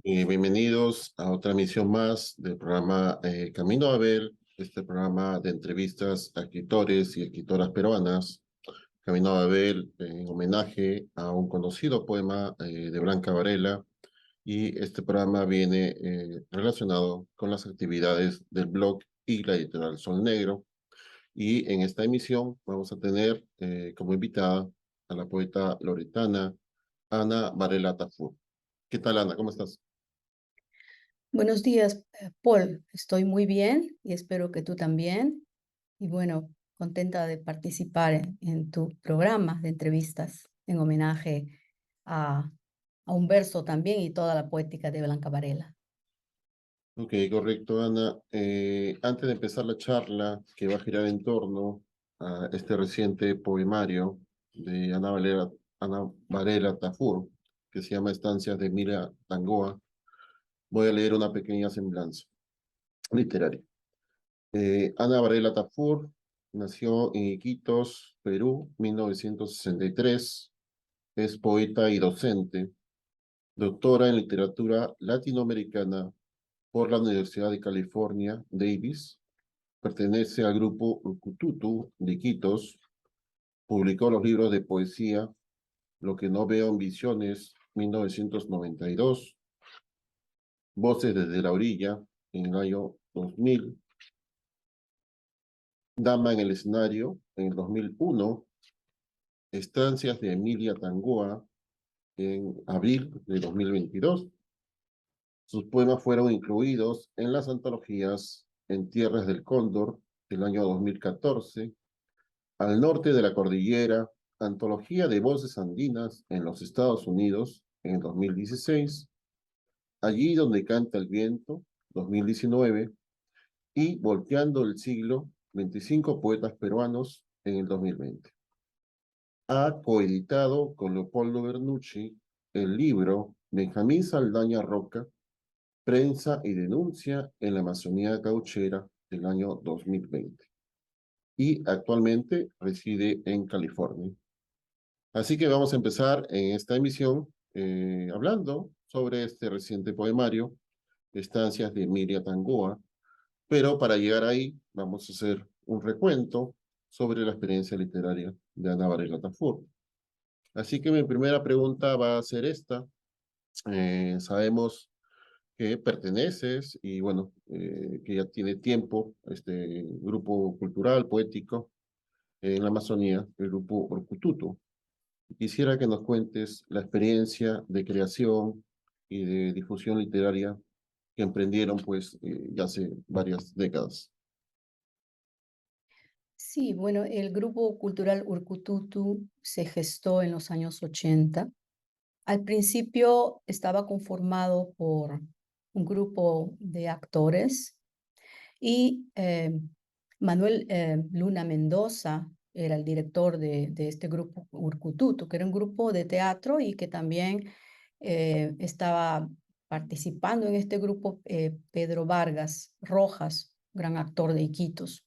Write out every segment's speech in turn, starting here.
Bienvenidos a otra emisión más del programa Camino a Abel, este programa de entrevistas a escritores y escritoras peruanas. Camino a Abel en homenaje a un conocido poema de Blanca Varela, y este programa viene relacionado con las actividades del blog y la editorial Sol Negro. Y en esta emisión vamos a tener como invitada a la poeta loretana Ana Varela Tafur. ¿Qué tal, Ana? ¿Cómo estás? Buenos días, Paul. Estoy muy bien y espero que tú también. Y bueno, contenta de participar en tu programa de entrevistas en homenaje a, un verso también y toda la poética de Blanca Varela. Ok, correcto, Ana. Antes de empezar la charla, que va a girar en torno a este reciente poemario de Ana Varela Tafur, que se llama Estancias de Emilia Tangoa, voy a leer una pequeña semblanza literaria. Ana Varela Tafur nació en Iquitos, Perú, 1963. Es poeta y docente, doctora en literatura latinoamericana por la Universidad de California, Davis. Pertenece al grupo Urcututu de Iquitos. Publicó los libros de poesía Lo que no veo en visiones, 1992, Voces desde la orilla, en el año 2000, Dama en el escenario, en el 2001, Estancias de Emilia Tangoa, en abril de 2022. Sus poemas fueron incluidos en las antologías En Tierras del Cóndor, del año 2014, Al norte de la cordillera, Antología de Voces Andinas en los Estados Unidos, en el 2016, Allí donde canta el viento, 2019, y Volteando el siglo, 25 poetas peruanos, en el 2020. Ha coeditado con Leopoldo Bernucci el libro Benjamín Saldaña Roca, Prensa y Denuncia en la Amazonía Gauchera, del año 2020. Y actualmente reside en California. Así que vamos a empezar en esta emisión hablando sobre este reciente poemario, Estancias de Emilia Tangoa, pero para llegar ahí vamos a hacer un recuento sobre la experiencia literaria de Ana Varela Tafur. Así que mi primera pregunta va a ser esta. Sabemos que perteneces y bueno, que ya tiene tiempo este grupo cultural, poético en la Amazonía, el grupo Orcututu. Quisiera que nos cuentes la experiencia de creación y de difusión literaria que emprendieron pues ya hace varias décadas. Sí, bueno, el grupo cultural Urcututu se gestó en los años 80. Al principio estaba conformado por un grupo de actores y Manuel Luna Mendoza era el director de este grupo Urcututu, que era un grupo de teatro y que también estaba participando en este grupo Pedro Vargas Rojas, gran actor de Iquitos.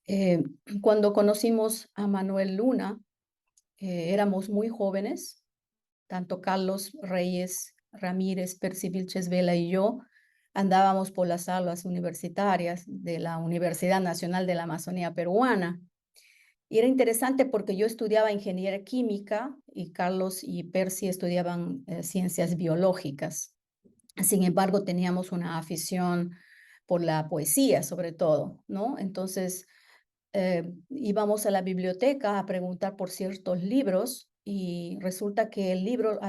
Eh, Cuando conocimos a Manuel Luna, éramos muy jóvenes, tanto Carlos Reyes Ramírez, Percy Vilches Vela y yo andábamos por las aulas universitarias de la Universidad Nacional de la Amazonía Peruana. Y era interesante porque yo estudiaba ingeniería química y Carlos y Percy estudiaban ciencias biológicas. Sin embargo, teníamos una afición por la poesía, sobre todo, ¿no? Entonces, íbamos a la biblioteca a preguntar por ciertos libros y resulta que el libro,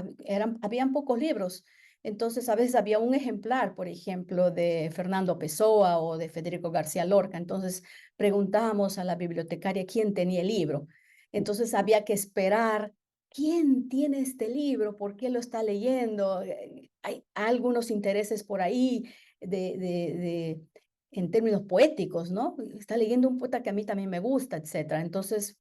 habían pocos libros. Entonces, a veces había un ejemplar, por ejemplo, de Fernando Pessoa o de Federico García Lorca. Entonces, preguntábamos a la bibliotecaria quién tenía el libro. Entonces, había que esperar. ¿Quién tiene este libro? ¿Por qué lo está leyendo? Hay algunos intereses por ahí de en términos poéticos, ¿no? Está leyendo un poeta que a mí también me gusta, etcétera. Entonces,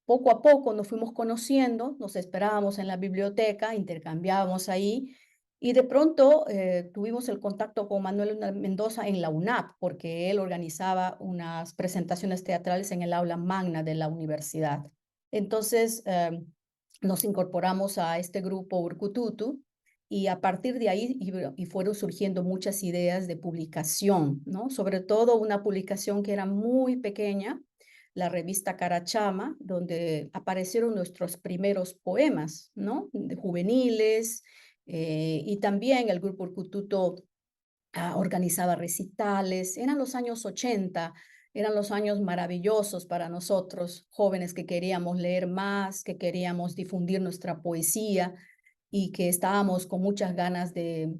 poco a poco nos fuimos conociendo, nos esperábamos en la biblioteca, intercambiábamos ahí, y de pronto tuvimos el contacto con Manuel Mendoza en la UNAP, porque él organizaba unas presentaciones teatrales en el aula magna de la universidad. Entonces, nos incorporamos a este grupo Urcututu y a partir de ahí y fueron surgiendo muchas ideas de publicación, ¿no? Sobre todo una publicación que era muy pequeña, la revista Carachama, donde aparecieron nuestros primeros poemas, ¿no? De juveniles, y también el grupo Urcututo organizaba recitales. Eran los años 80, eran los años maravillosos para nosotros, jóvenes que queríamos leer más, que queríamos difundir nuestra poesía y que estábamos con muchas ganas de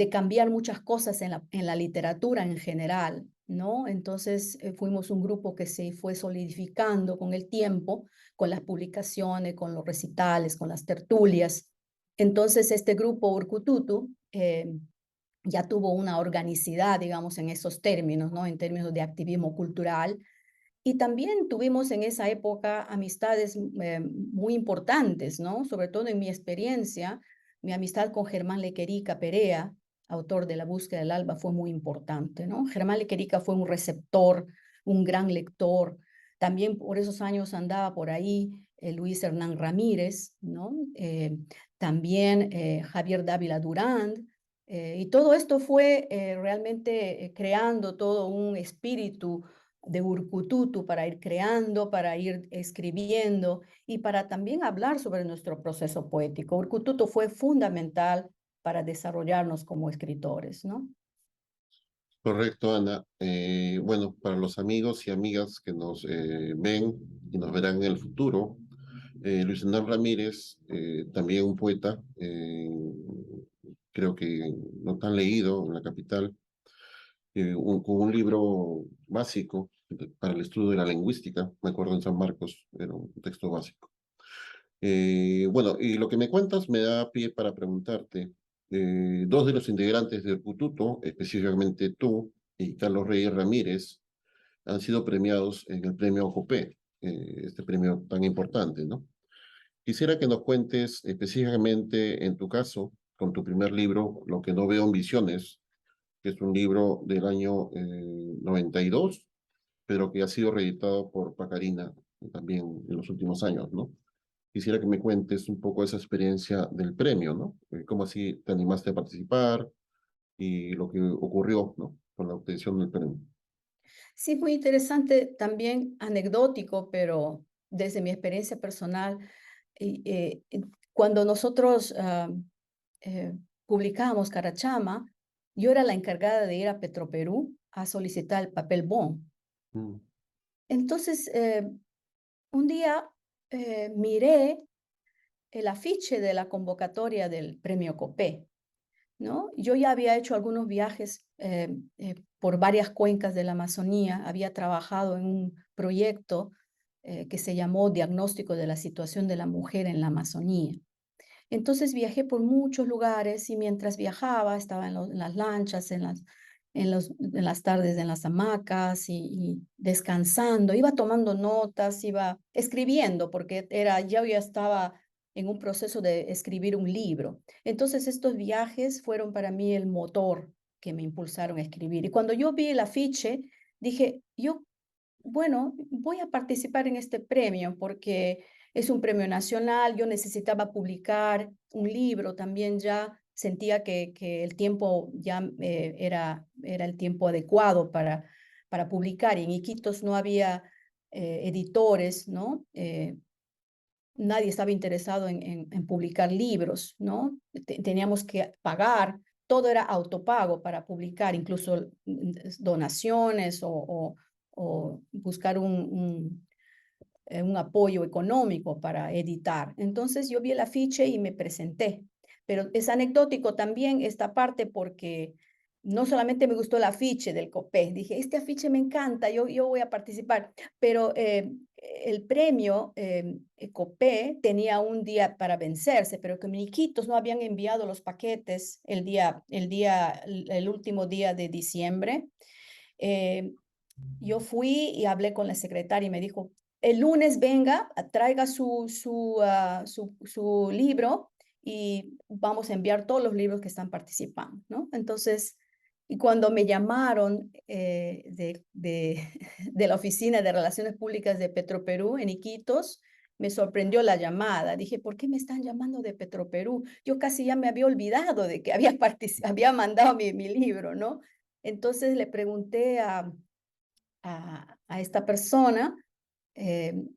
cambiar muchas cosas en la literatura en general, ¿no? Entonces fuimos un grupo que se fue solidificando con el tiempo, con las publicaciones, con los recitales, con las tertulias. Entonces este grupo Urcututu ya tuvo una organicidad, digamos, en esos términos, ¿no? En términos de activismo cultural. Y también tuvimos en esa época amistades muy importantes, ¿no? Sobre todo en mi experiencia, mi amistad con Germán Lequerica Perea, autor de La búsqueda del alba, fue muy importante, ¿no? Germán Lequerica fue un receptor, un gran lector. También por esos años andaba por ahí Luis Hernán Ramírez, ¿no? También Javier Dávila Durand. Y todo esto fue realmente creando todo un espíritu de Urcututu para ir creando, para ir escribiendo y para también hablar sobre nuestro proceso poético. Urcututu fue fundamental para desarrollarnos como escritores, ¿no? Correcto, Ana. Bueno, para los amigos y amigas que nos ven y nos verán en el futuro, Luis Hernán Ramírez, también un poeta, creo que no tan leído en la capital, con un libro básico para el estudio de la lingüística, me acuerdo en San Marcos, era un texto básico. Bueno, y lo que me cuentas me da pie para preguntarte. Dos de los integrantes del Pututo, específicamente tú y Carlos Reyes Ramírez, han sido premiados en el premio Ocopé, este premio tan importante, ¿no? Quisiera que nos cuentes específicamente en tu caso, con tu primer libro, Lo que no veo en visiones, que es un libro del año 92, pero que ha sido reeditado por Pacarina también en los últimos años, ¿no? Quisiera que me cuentes un poco esa experiencia del premio, ¿no? Cómo así te animaste a participar y lo que ocurrió, ¿no? Con la obtención del premio. Sí, muy interesante, también anecdótico, pero desde mi experiencia personal, cuando nosotros publicábamos Carachama, yo era la encargada de ir a Petroperú a solicitar el papel bond. Mm, Entonces, un día miré el afiche de la convocatoria del premio COPE, ¿no? Yo ya había hecho algunos viajes por varias cuencas de la Amazonía, había trabajado en un proyecto que se llamó Diagnóstico de la situación de la mujer en la Amazonía. Entonces viajé por muchos lugares y mientras viajaba estaba en las lanchas, en las tardes en las hamacas y descansando, iba tomando notas, iba escribiendo porque yo ya estaba en un proceso de escribir un libro. Entonces estos viajes fueron para mí el motor que me impulsaron a escribir. Y cuando yo vi el afiche, dije, bueno, voy a participar en este premio porque es un premio nacional, yo necesitaba publicar un libro, también ya sentía que el tiempo ya era el tiempo adecuado para publicar. Y en Iquitos no había editores, ¿no? Nadie estaba interesado en publicar libros, ¿no? Teníamos que pagar, todo era autopago para publicar, incluso donaciones o buscar un apoyo económico para editar. Entonces yo vi el afiche y me presenté. Pero es anecdótico también esta parte porque no solamente me gustó el afiche del COPE, dije, este afiche me encanta, yo voy a participar, pero el premio COPE tenía un día para vencerse, pero que Iquitos no habían enviado los paquetes el último día de diciembre. Eh, yo fui y hablé con la secretaria y me dijo, el lunes venga, traiga su libro y vamos a enviar todos los libros que están participando, ¿no? Entonces, y cuando me llamaron de la Oficina de Relaciones Públicas de Petroperú en Iquitos, me sorprendió la llamada. Dije, ¿por qué me están llamando de Petroperú? Yo casi ya me había olvidado de que había mandado mi libro, ¿no? Entonces le pregunté a esta persona em,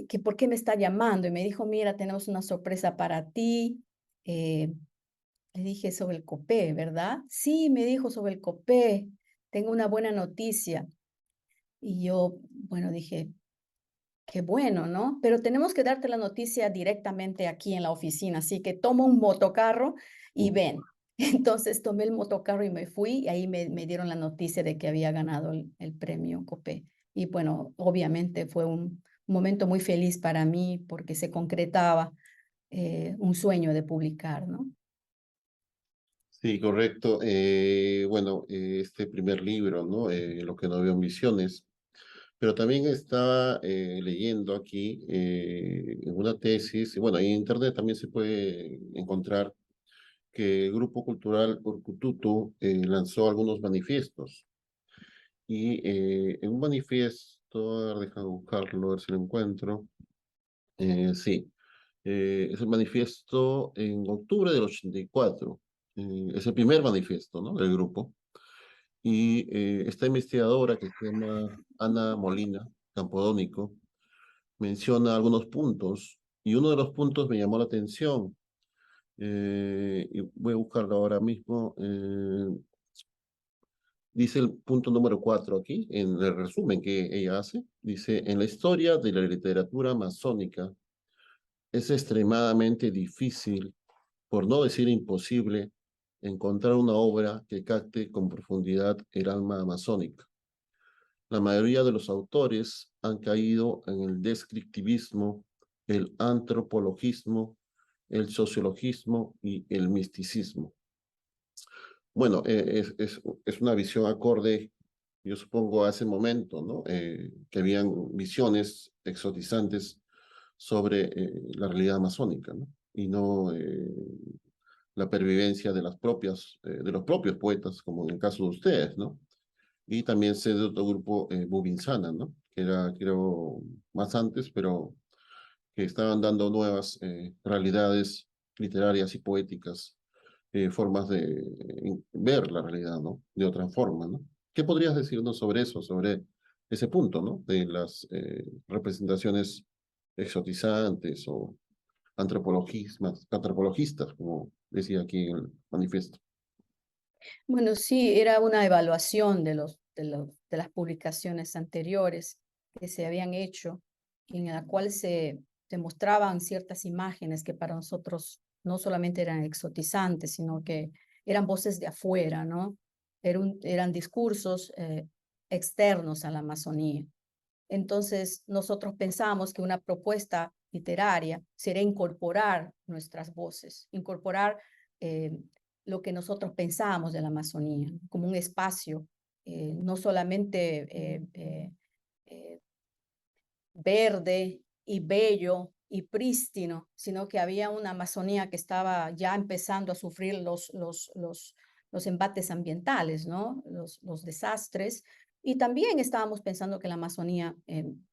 que por qué me está llamando y me dijo, mira, tenemos una sorpresa para ti. eh, Le dije sobre el COPE, ¿verdad? Sí, me dijo sobre el COPE, tengo una buena noticia. Y yo, bueno, dije, qué bueno, ¿no? Pero tenemos que darte la noticia directamente aquí en la oficina, así que toma un motocarro y Mm. ven. Entonces tomé el motocarro y me fui y ahí me dieron la noticia de que había ganado el premio COPE. Y bueno, obviamente fue un momento muy feliz para mí porque se concretaba un sueño de publicar, ¿no? Sí, correcto. Bueno, este primer libro, ¿no? Lo que no veo en visiones. Pero también estaba leyendo aquí en una tesis, y bueno, en internet también se puede encontrar que el Grupo Cultural Urcututu lanzó algunos manifiestos. Y en un manifiesto, a ver, déjame buscarlo, a ver si lo encuentro. Sí, es el manifiesto en octubre del 84. Es el primer manifiesto, ¿no? Del grupo. Y esta investigadora que se llama Ana Molina Campodónico menciona algunos puntos y uno de los puntos me llamó la atención. Y voy a buscarlo ahora mismo. Dice el punto número 4 aquí, en el resumen que ella hace. Dice, en la historia de la literatura masónica es extremadamente difícil, por no decir imposible, encontrar una obra que capte con profundidad el alma masónica. La mayoría de los autores han caído en el descriptivismo, el antropologismo, el sociologismo y el misticismo. Bueno, es una visión acorde, yo supongo, a ese momento, ¿no? Que habían visiones exotizantes sobre la realidad masónica, ¿no? Y no la pervivencia de de los propios poetas, como en el caso de ustedes, ¿no? Y también sé de otro grupo, Bubinsana, ¿no? Que era, creo, más antes, pero que estaban dando nuevas realidades literarias y poéticas, formas de ver la realidad, ¿no? De otra forma, ¿no? ¿Qué podrías decirnos sobre eso, sobre ese punto, ¿no? De las representaciones exotizantes o antropologistas, como decía aquí en el manifiesto. Bueno, sí, era una evaluación de las publicaciones anteriores que se habían hecho, en la cual se mostraban ciertas imágenes que para nosotros no solamente eran exotizantes, sino que eran voces de afuera, ¿no? Eran discursos externos a la Amazonía. Entonces, nosotros pensamos que una propuesta literaria sería incorporar nuestras voces, incorporar eh, lo que nosotros pensábamos de la Amazonía, como un espacio, no solamente eh, verde y bello y prístino, sino que había una Amazonía que estaba ya empezando a sufrir los embates ambientales, ¿no? Los desastres. Y también estábamos pensando que la Amazonía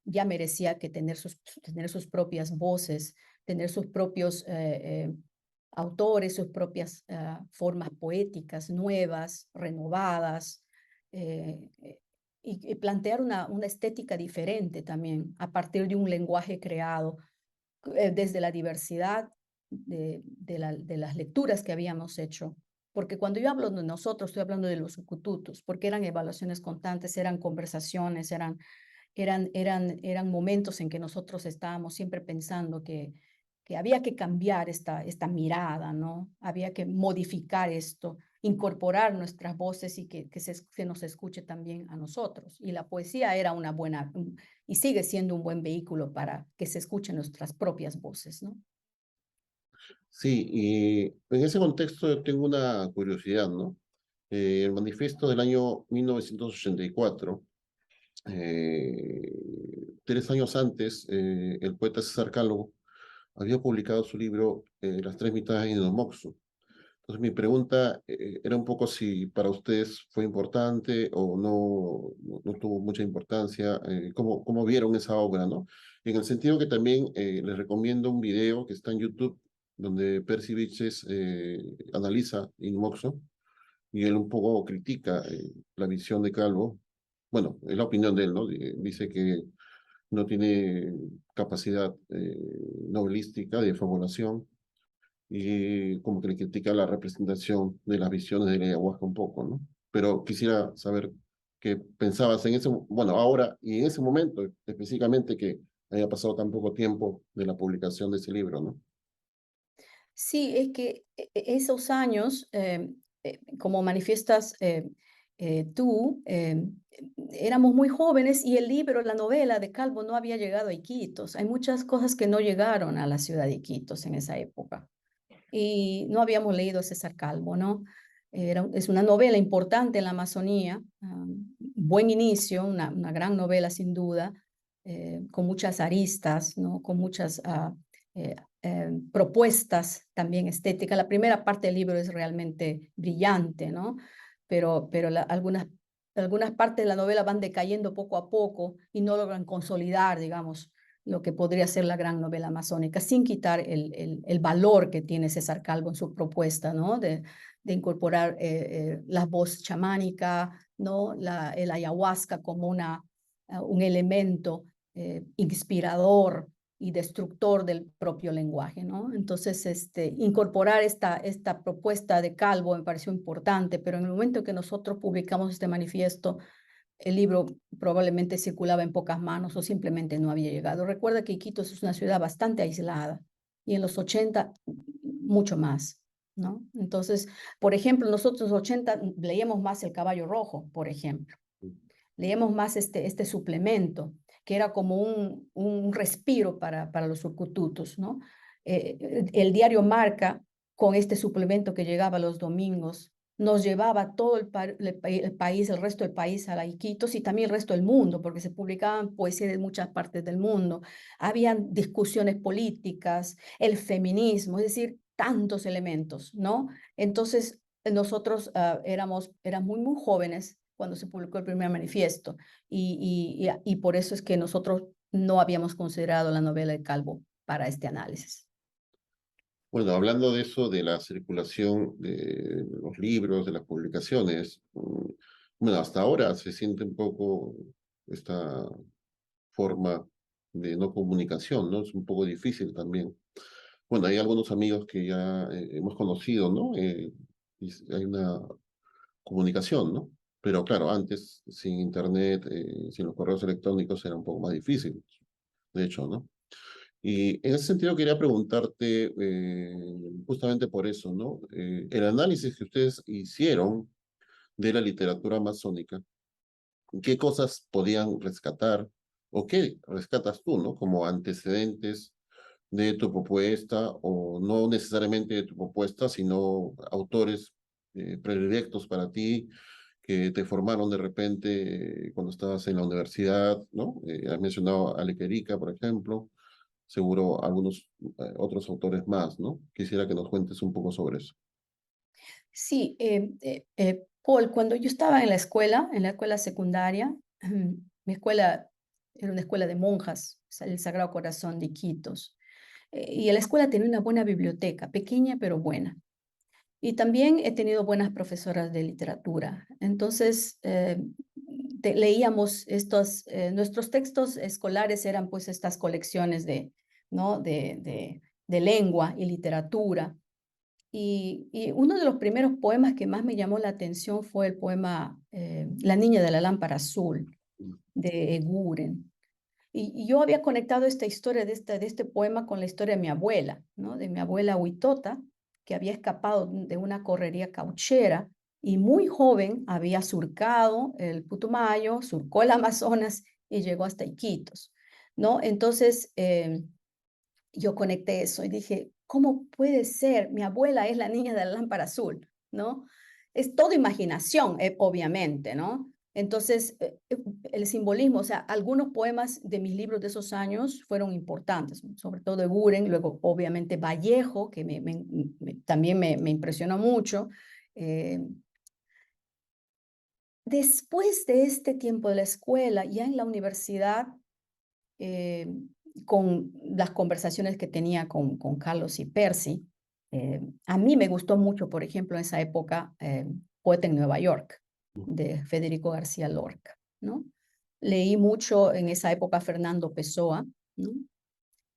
ya merecía que tener sus propias voces, tener sus propios autores, sus propias formas poéticas nuevas, renovadas, eh, eh, y plantear una estética diferente también a partir de un lenguaje creado desde la diversidad de las lecturas que habíamos hecho. Porque cuando yo hablo de nosotros, estoy hablando de los ucututos, porque eran evaluaciones constantes, eran conversaciones, eran momentos en que nosotros estábamos siempre pensando que había que cambiar esta mirada, ¿no? Había que modificar esto, incorporar nuestras voces y que se nos escuche también a nosotros. Y la poesía era y sigue siendo un buen vehículo para que se escuchen nuestras propias voces, ¿no? Sí, y en ese contexto yo tengo una curiosidad, ¿no? El manifiesto del año 1984, eh, 3 años antes, el poeta César Calvo había publicado su libro Las tres mitades de Inomoxo. Entonces mi pregunta era un poco si para ustedes fue importante o no tuvo mucha importancia, cómo vieron esa obra, ¿no? en el sentido que también les recomiendo un video que está en YouTube, donde Percy Bysshe analiza Inmoxo, y él un poco critica la visión de Calvo. Bueno, es la opinión de él, ¿no? Dice que no tiene capacidad novelística de fabulación y como que le critica la representación de las visiones de la ayahuasca un poco, ¿no? Pero quisiera saber qué pensabas en ese, bueno, ahora y en ese momento específicamente que haya pasado tan poco tiempo de la publicación de ese libro, ¿no? Sí, es que esos años, como manifiestas tú, éramos muy jóvenes y el libro, la novela de Calvo no había llegado a Iquitos. Hay muchas cosas que no llegaron a la ciudad de Iquitos en esa época. Y no habíamos leído a César Calvo, ¿no? Es una novela importante en la Amazonía, buen inicio, una gran novela sin duda, con muchas aristas, ¿no? Con muchas eh, propuestas también estéticas. La primera parte del libro es realmente brillante, ¿no? Pero algunas partes de la novela van decayendo poco a poco y no logran consolidar, digamos, lo que podría ser la gran novela amazónica, sin quitar el valor que tiene César Calvo en su propuesta, ¿no? De incorporar la voz chamánica, ¿no? El ayahuasca como un elemento inspirador y destructor del propio lenguaje, ¿no? Entonces, incorporar esta propuesta de Calvo me pareció importante, pero en el momento que nosotros publicamos este manifiesto, el libro probablemente circulaba en pocas manos o simplemente no había llegado. Recuerda que Iquitos es una ciudad bastante aislada y en los 80 mucho más, ¿no? Entonces, por ejemplo, nosotros en los 80 leíamos más El Caballo Rojo, por ejemplo. Leíamos más este suplemento, que era como un respiro para los urcututos, ¿no? El diario Marca, con este suplemento que llegaba los domingos, nos llevaba todo el país, el resto del país a la Iquitos y también el resto del mundo, porque se publicaban poesía de muchas partes del mundo. Habían discusiones políticas, el feminismo, es decir, tantos elementos, ¿no? Entonces, nosotros éramos muy jóvenes cuando se publicó el primer manifiesto y por eso es que nosotros no habíamos considerado la novela de Calvo para este análisis. Bueno, hablando de eso, de la circulación de los libros, de las publicaciones, bueno, hasta ahora se siente un poco esta forma de no comunicación, ¿no? Es un poco difícil también. Bueno, hay algunos amigos que ya hemos conocido, ¿no? Y hay una comunicación, ¿no? Pero claro, antes, sin internet, sin los correos electrónicos, era un poco más difícil, de hecho, ¿no? Y en ese sentido quería preguntarte, justamente por eso, ¿no? El análisis que ustedes hicieron de la literatura amazónica, ¿qué cosas podían rescatar o qué rescatas tú, ¿no? Como antecedentes de tu propuesta o no necesariamente de tu propuesta, sino autores predilectos para ti que te formaron de repente cuando estabas en la universidad, ¿no? Has mencionado a Lequerica, por ejemplo, seguro algunos otros autores más, ¿no? Quisiera que nos cuentes un poco sobre eso. Sí, Paul, cuando yo estaba en la escuela secundaria, mi escuela era una escuela de monjas, el Sagrado Corazón de Iquitos, y la escuela tenía una buena biblioteca, pequeña pero buena. Y también he tenido buenas profesoras de literatura. Entonces, leíamos nuestros textos escolares eran pues estas colecciones ¿no? de lengua y literatura. Y uno de los primeros poemas que más me llamó la atención fue el poema La niña de la lámpara azul, de Eguren. Y yo había conectado esta historia de este poema con la historia de mi abuela, ¿no? De mi abuela Huitota, que había escapado de una correría cauchera y muy joven había surcado el Putumayo, surcó el Amazonas y llegó hasta Iquitos, ¿no? Entonces, yo conecté eso y dije, ¿cómo puede ser? Mi abuela es la niña de la lámpara azul, ¿no? Es todo imaginación, obviamente, ¿no? Entonces, el simbolismo, o sea, algunos poemas de mis libros de esos años fueron importantes, ¿no? Sobre todo de Buren, luego obviamente Vallejo, que también me impresionó mucho. Eh, Después de este tiempo de la escuela, ya en la universidad, eh, con las conversaciones que tenía con Carlos y Percy, a mí me gustó mucho, por ejemplo, en esa época, Poeta en Nueva York, de Federico García Lorca, ¿no? Leí mucho en esa época a Fernando Pessoa, ¿no?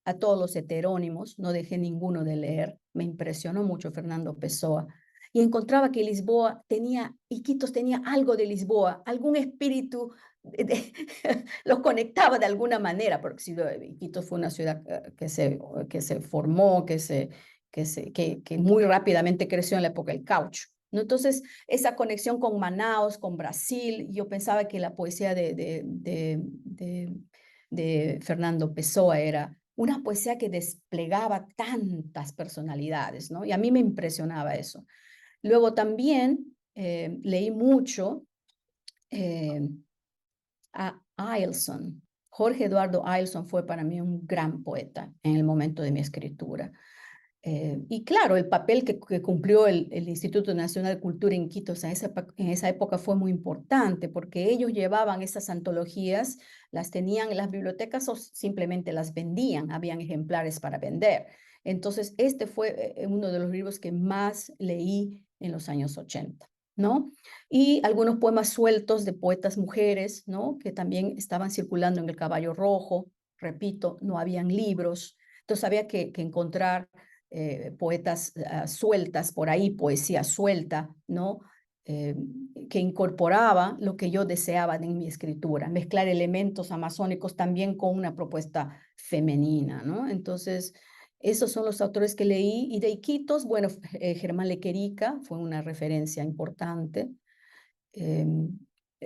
A todos los heterónimos, no dejé ninguno de leer, me impresionó mucho Fernando Pessoa, y encontraba que Lisboa tenía, Iquitos tenía algo de Lisboa, algún espíritu, los conectaba de alguna manera, porque si Iquitos fue una ciudad que se formó, que muy rápidamente creció en la época del caucho, ¿no? Entonces, esa conexión con Manaus, con Brasil, yo pensaba que la poesía de Fernando Pessoa era una poesía que desplegaba tantas personalidades, ¿no? Y a mí me impresionaba eso. Luego también leí mucho a Ailson. Jorge Eduardo Ailson fue para mí un gran poeta en el momento de mi escritura. Y claro, el papel que cumplió el Instituto Nacional de Cultura en Quito en esa época fue muy importante, porque ellos llevaban esas antologías, las tenían en las bibliotecas o simplemente las vendían, habían ejemplares para vender. Entonces, este fue uno de los libros que más leí en los años 80, ¿no? Y algunos poemas sueltos de poetas mujeres, ¿no? Que también estaban circulando en el Caballo Rojo. Repito, no habían libros, entonces había que encontrar poetas sueltas por ahí, poesía suelta, ¿no? Que incorporaba lo que yo deseaba en mi escritura, mezclar elementos amazónicos también con una propuesta femenina, ¿no? Entonces, esos son los autores que leí. Y de Iquitos, bueno, Germán Lequerica fue una referencia importante, eh,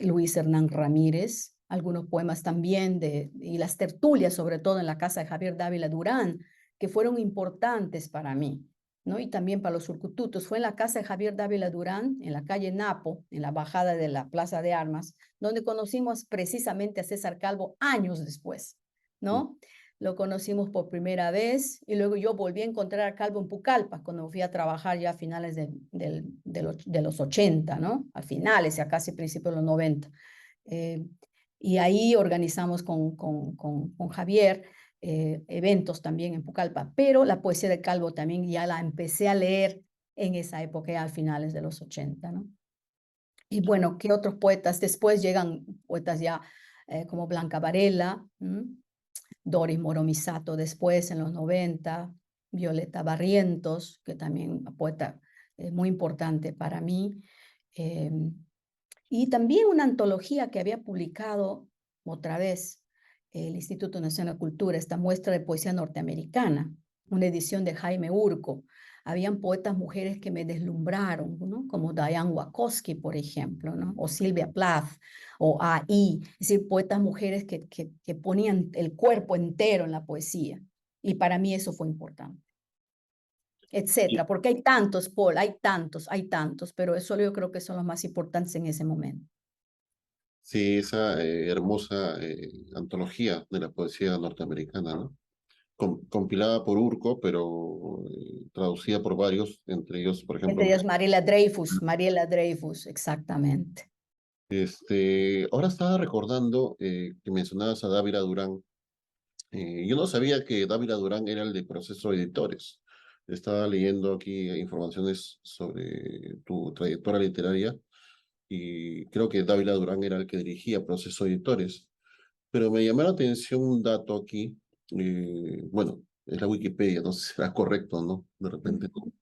Luis Hernán Ramírez, algunos poemas también, y las tertulias, sobre todo en la casa de Javier Dávila Durán, que fueron importantes para mí, ¿no? Y también para los surcututos. Fue en la casa de Javier Dávila Durán, en la calle Napo, en la bajada de la Plaza de Armas, donde conocimos precisamente a César Calvo años después, ¿no? Lo conocimos por primera vez y luego yo volví a encontrar a Calvo en Pucallpa cuando fui a trabajar ya a finales de los 80, ¿no? A finales, ya casi principios de los 90. Y ahí organizamos con Javier eventos también en Pucallpa, pero la poesía de Calvo también ya la empecé a leer en esa época, ya a finales de los 80, ¿no? Y bueno, ¿qué otros poetas? Después llegan poetas ya como Blanca Varela, Doris Moromisato después en los 90, Violeta Barrientos, que también una poeta muy importante para mí, eh, y también una antología que había publicado otra vez el Instituto Nacional de Cultura, esta muestra de poesía norteamericana, una edición de Jaime Urco. Habían poetas mujeres que me deslumbraron, ¿no? Como Diane Wakoski, por ejemplo, ¿no? O Silvia Plath, o A.I., es decir, poetas mujeres que ponían el cuerpo entero en la poesía. Y para mí eso fue importante, etcétera, porque hay tantos, Paul, hay tantos, pero eso yo creo que son los más importantes en ese momento. Sí, esa hermosa antología de la poesía norteamericana, ¿no? Compilada por Urco, pero traducida por varios, entre ellos, por ejemplo, Entre ellas Mariela Dreyfus, exactamente. ahora estaba recordando que mencionabas a Dávila Durán. Yo no sabía que Dávila Durán era el de Proceso Editores. Estaba leyendo aquí informaciones sobre tu trayectoria literaria y creo que Dávila Durán era el que dirigía Proceso Editores. Pero me llamó la atención un dato aquí. Bueno, es la Wikipedia, no sé si será correcto o no, de repente no.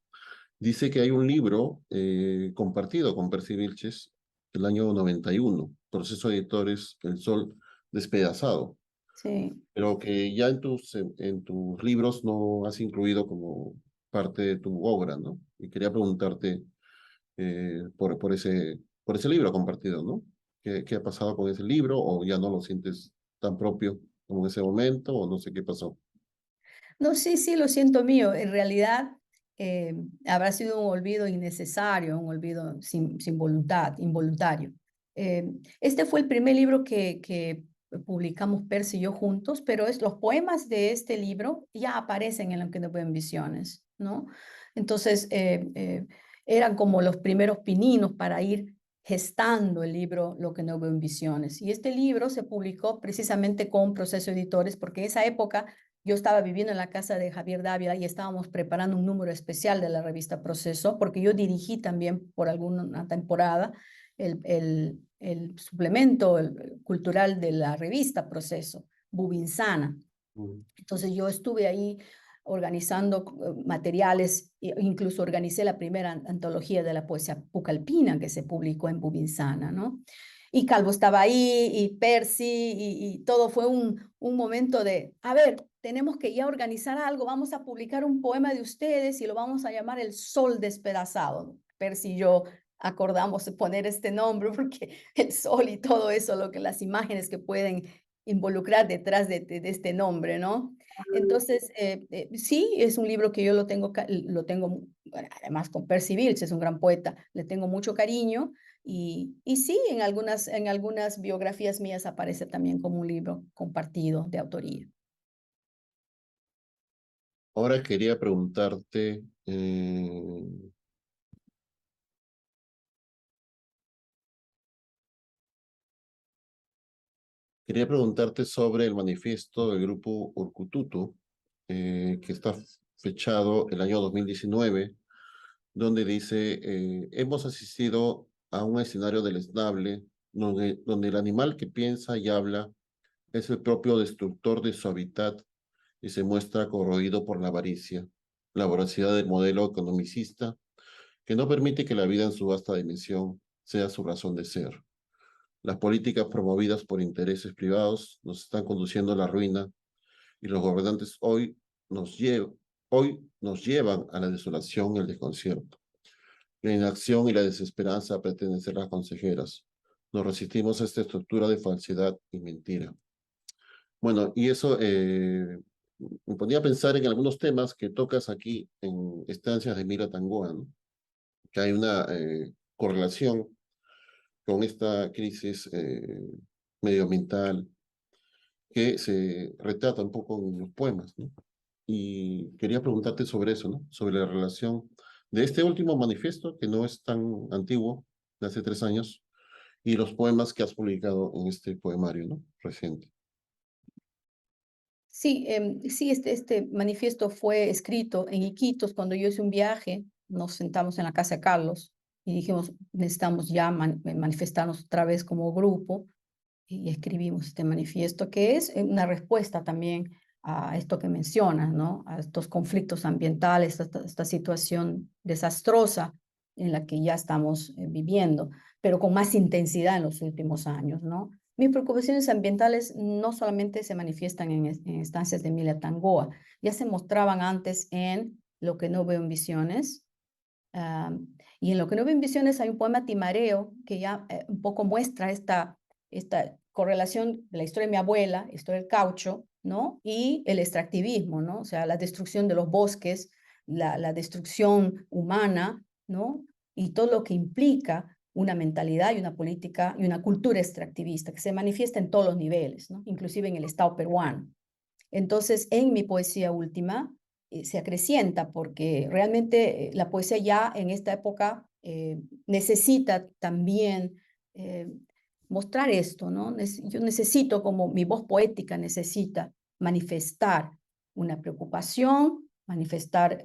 Dice que hay un libro compartido con Percy Vilches del año 91, Proceso Editores, El Sol Despedazado, Sí. pero que ya en tus libros no has incluido como parte de tu obra, ¿no? Y quería preguntarte por ese libro compartido, ¿no? ¿Qué ha pasado con ese libro? ¿O ya no lo sientes tan propio como en ese momento? ¿O no sé qué pasó? No, sí, sí, lo siento mío. En realidad habrá sido un olvido innecesario, un olvido sin voluntad, involuntario. Este fue el primer libro que publicamos Percy y yo juntos, pero los poemas de este libro ya aparecen en Lo que no ven visiones, ¿no? Entonces, eran como los primeros pininos para ir gestando el libro Lo que no veo en visiones. Y este libro se publicó precisamente con Proceso Editores, porque en esa época yo estaba viviendo en la casa de Javier Dávila y estábamos preparando un número especial de la revista Proceso, porque yo dirigí también por alguna temporada el suplemento cultural de la revista Proceso, Bubinsana. Mm. Entonces yo estuve ahí organizando materiales, incluso organicé la primera antología de la poesía pucallpina que se publicó en Bubinsana, ¿no? Y Calvo estaba ahí, y Percy, y todo fue un momento de, a ver, tenemos que ya organizar algo, vamos a publicar un poema de ustedes y lo vamos a llamar El Sol Despedazado. Percy y yo acordamos de poner este nombre porque el sol y todo eso, las imágenes que pueden involucrar detrás de este nombre, ¿no? Entonces, sí, es un libro que yo lo tengo, bueno, además con Percy Bysshe, es un gran poeta, le tengo mucho cariño, y sí, en algunas biografías mías aparece también como un libro compartido de autoría. Ahora quería preguntarte sobre el manifiesto del grupo Urkututu, que está fechado el año 2019, donde dice, hemos asistido a un escenario deleznable donde el animal que piensa y habla es el propio destructor de su hábitat y se muestra corroído por la avaricia, la voracidad del modelo economicista que no permite que la vida en su vasta dimensión sea su razón de ser. Las políticas promovidas por intereses privados nos están conduciendo a la ruina y los gobernantes hoy nos llevan a la desolación y el desconcierto. La inacción y la desesperanza pretenden ser las consejeras. Nos resistimos a esta estructura de falsedad y mentira. Bueno, y eso me ponía a pensar en algunos temas que tocas aquí en Estancias de Mira Tangoa, ¿no? Que hay una correlación con esta crisis medioambiental que se retrata un poco en los poemas, ¿no? Y quería preguntarte sobre eso, ¿no? Sobre la relación de este último manifiesto, que no es tan antiguo, de hace 3 años, y los poemas que has publicado en este poemario, ¿no? Reciente. Sí, sí, este manifiesto fue escrito en Iquitos cuando yo hice un viaje. Nos sentamos en la casa de Carlos y dijimos, necesitamos ya manifestarnos otra vez como grupo, y escribimos este manifiesto, que es una respuesta también a esto que mencionas, ¿no? A estos conflictos ambientales, a esta situación desastrosa en la que ya estamos viviendo, pero con más intensidad en los últimos años, ¿no? Mis preocupaciones ambientales no solamente se manifiestan en estancias de Emilia Tangoa, ya se mostraban antes en Lo que no veo en visiones. Y en Lo que no veo en visiones hay un poema Timareo que ya un poco muestra esta correlación de la historia de mi abuela, historia del caucho, ¿no? Y el extractivismo, ¿no? O sea, la destrucción de los bosques, la destrucción humana, ¿no? Y todo lo que implica una mentalidad y una política y una cultura extractivista que se manifiesta en todos los niveles, ¿no? Inclusive en el Estado peruano. Entonces, en mi poesía última se acrecienta porque realmente la poesía ya en esta época necesita también eh, mostrar esto, ¿no? Yo necesito, como mi voz poética necesita manifestar una preocupación, manifestar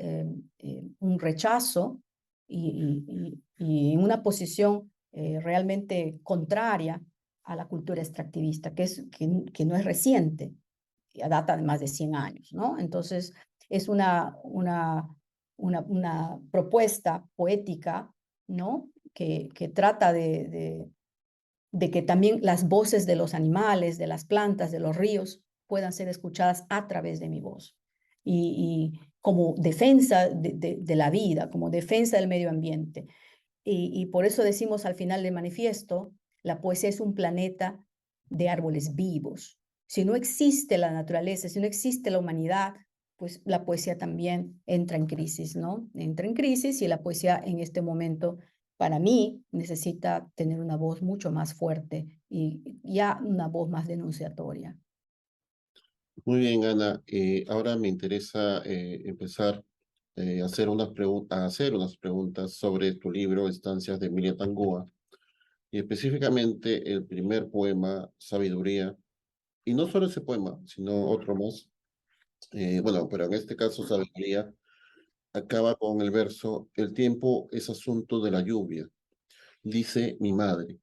un rechazo y una posición realmente contraria a la cultura extractivista, que no es reciente, ya data de más de 100 años, ¿no? Entonces, es una propuesta poética, ¿no? Que trata de que también las voces de los animales, de las plantas, de los ríos, puedan ser escuchadas a través de mi voz. Y como defensa de la vida, como defensa del medio ambiente. Y por eso decimos al final del manifiesto, la poesía es un planeta de árboles vivos. Si no existe la naturaleza, si no existe la humanidad, pues la poesía también entra en crisis, ¿no? Entra en crisis, y la poesía en este momento, para mí, necesita tener una voz mucho más fuerte y ya una voz más denunciatoria. Muy bien, Ana. Ahora me interesa empezar a hacer unas preguntas sobre tu libro, Estancias de Emilia Tangoa. y específicamente el primer poema, Sabiduría, y no solo ese poema, sino otro más. Bueno, pero en este caso, Sabiduría acaba con el verso: el tiempo es asunto de la lluvia, dice mi madre.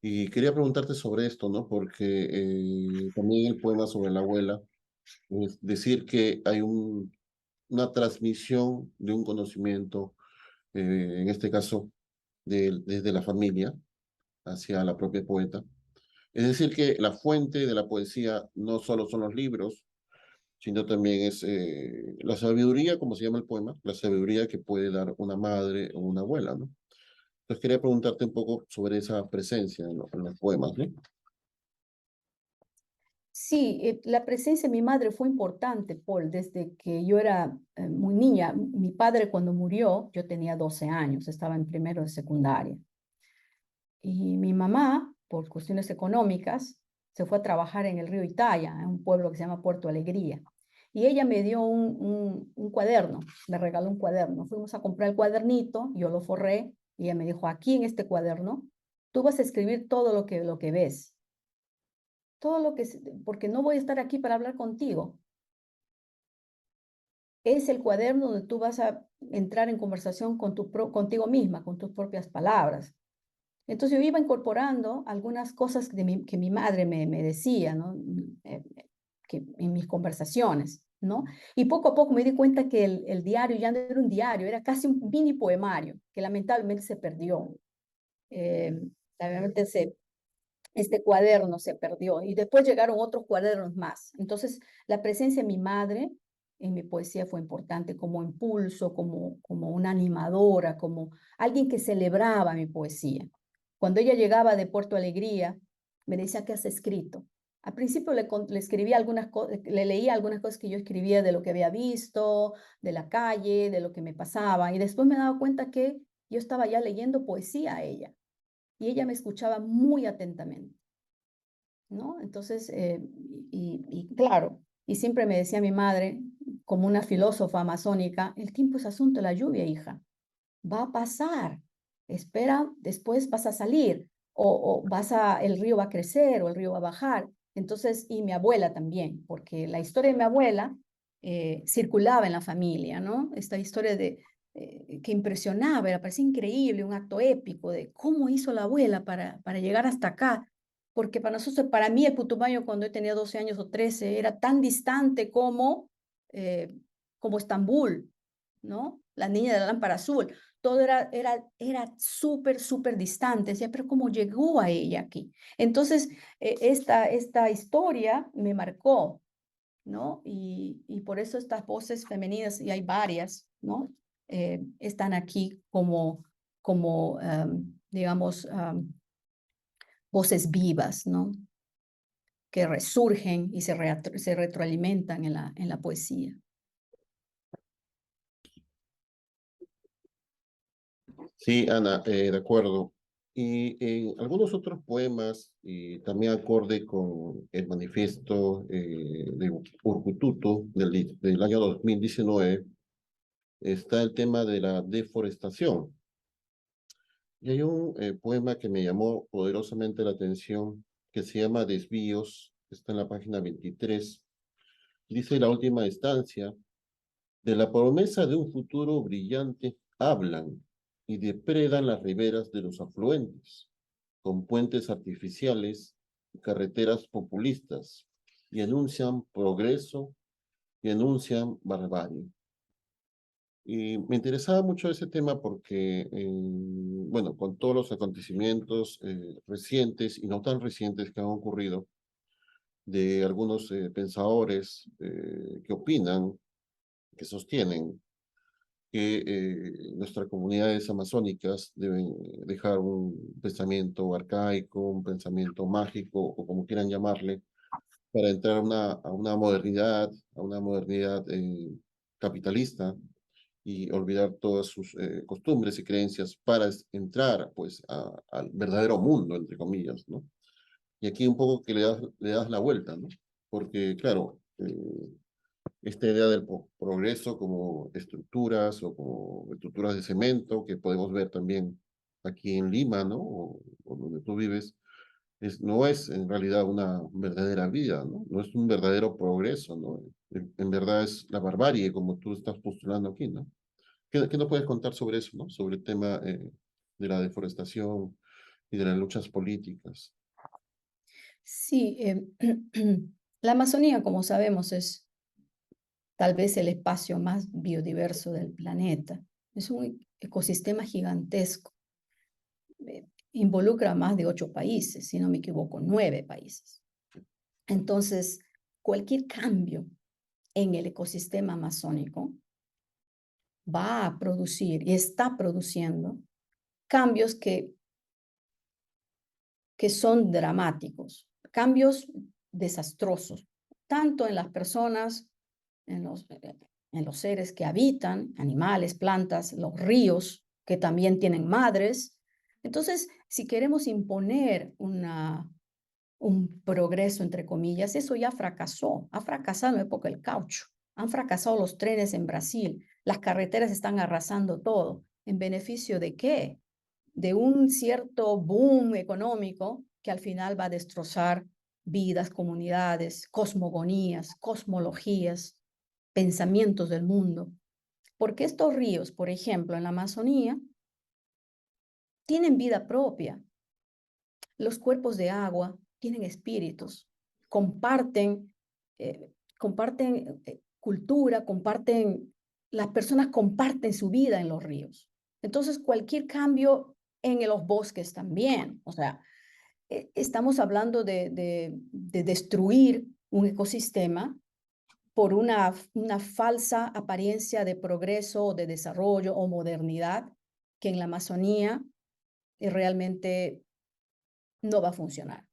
Y quería preguntarte sobre esto, ¿no? Porque también el poema sobre la abuela, es decir que hay una transmisión de un conocimiento, en este caso, desde la familia hacia la propia poeta. Es decir, que la fuente de la poesía no solo son los libros, sino también es la sabiduría, como se llama el poema, la sabiduría que puede dar una madre o una abuela, ¿no? Entonces quería preguntarte un poco sobre esa presencia en los poemas, ¿no? Sí, la presencia de mi madre fue importante, Paul, desde que yo era muy niña. Mi padre cuando murió, yo tenía 12 años, estaba en primero de secundaria. Y mi mamá, por cuestiones económicas, se fue a trabajar en el río Italia, en un pueblo que se llama Puerto Alegría. Y ella me dio un cuaderno, me regaló un cuaderno. Fuimos a comprar el cuadernito, yo lo forré, y ella me dijo: aquí en este cuaderno, tú vas a escribir todo lo que ves, todo lo que, porque no voy a estar aquí para hablar contigo. Es el cuaderno donde tú vas a entrar en conversación con contigo misma, con tus propias palabras. Entonces yo iba incorporando algunas cosas que mi madre me decía, ¿no? Que en mis conversaciones, ¿no? Y poco a poco me di cuenta que el diario ya no era un diario, era casi un mini poemario, que lamentablemente se perdió. Eh, lamentablemente este cuaderno se perdió y después llegaron otros cuadernos más. Entonces, la presencia de mi madre en mi poesía fue importante como impulso, como una animadora, como alguien que celebraba mi poesía. Cuando ella llegaba de Puerto Alegría, me decía: ¿qué has escrito? Al principio le escribía algunas cosas, le leía algunas cosas que yo escribía de lo que había visto, de la calle, de lo que me pasaba, y después me daba cuenta que yo estaba ya leyendo poesía a ella, y ella me escuchaba muy atentamente, ¿no? Entonces, y claro, y siempre me decía mi madre, como una filósofa amazónica: el tiempo es asunto de la lluvia, hija, va a pasar, espera, después vas a salir, el río va a crecer o el río va a bajar. Entonces, y mi abuela también, porque la historia de mi abuela circulaba en la familia, ¿no? Esta historia que impresionaba, era, parecía increíble, un acto épico de cómo hizo la abuela para llegar hasta acá. Porque para nosotros, para mí, el Putumayo, cuando yo tenía 12 años o 13, era tan distante eh, como Estambul, ¿no? La niña de la lámpara azul. Todo era súper, súper distante. Decía: pero ¿cómo llegó a ella aquí? Entonces, esta historia me marcó, ¿no? Y por eso estas voces femeninas, y hay varias, ¿no? Están aquí digamos, voces vivas, ¿no? Que resurgen y se retroalimentan en la poesía. Sí, Ana, de acuerdo. Y en algunos otros poemas, y también acorde con el manifiesto de Urcututu del año 2019, está el tema de la deforestación. Y hay un poema que me llamó poderosamente la atención, que se llama Desvíos, está en la página 23. Dice: la última estancia: de la promesa de un futuro brillante hablan y depredan las riberas de los afluentes, con puentes artificiales y carreteras populistas, y anuncian progreso y anuncian barbarie. Y me interesaba mucho ese tema porque, bueno, con todos los acontecimientos recientes y no tan recientes que han ocurrido, de algunos pensadores que opinan, que sostienen que nuestras comunidades amazónicas deben dejar un pensamiento arcaico, un pensamiento mágico, o como quieran llamarle, para entrar a una modernidad capitalista, y olvidar todas sus costumbres y creencias para entrar pues al verdadero mundo, entre comillas, ¿no? Y aquí un poco que le das la vuelta, ¿no? Porque, claro, esta idea del progreso como estructuras o como estructuras de cemento que podemos ver también aquí en Lima, ¿no? O o donde tú vives, no es en realidad una verdadera vida, ¿no? No es un verdadero progreso, ¿no? En verdad es la barbarie, como tú estás postulando aquí, ¿no? ¿Qué nos puedes contar sobre eso, ¿no? Sobre el tema de la deforestación y de las luchas políticas. Sí, la Amazonía, como sabemos, es tal vez el espacio más biodiverso del planeta. Es un ecosistema gigantesco. Involucra a más de 8 países, si no me equivoco, 9 países. Entonces, cualquier cambio en el ecosistema amazónico va a producir y está produciendo cambios que son dramáticos, cambios desastrosos, tanto en las personas, en los seres que habitan, animales, plantas, los ríos, que también tienen madres. Entonces, si queremos imponer un progreso, entre comillas, eso ya fracasó. Ha fracasado en la época del caucho. Han fracasado los trenes en Brasil. Las carreteras están arrasando todo. ¿En beneficio de qué? De un cierto boom económico que al final va a destrozar vidas, comunidades, cosmogonías, cosmologías, pensamientos del mundo. Porque estos ríos, por ejemplo, en la Amazonía, tienen vida propia. Los cuerpos de agua tienen espíritus, comparten, cultura, las personas comparten su vida en los ríos. Entonces, cualquier cambio en los bosques también, o sea, estamos hablando de destruir un ecosistema por una falsa apariencia de progreso o de desarrollo o modernidad que en la Amazonía realmente no va a funcionar.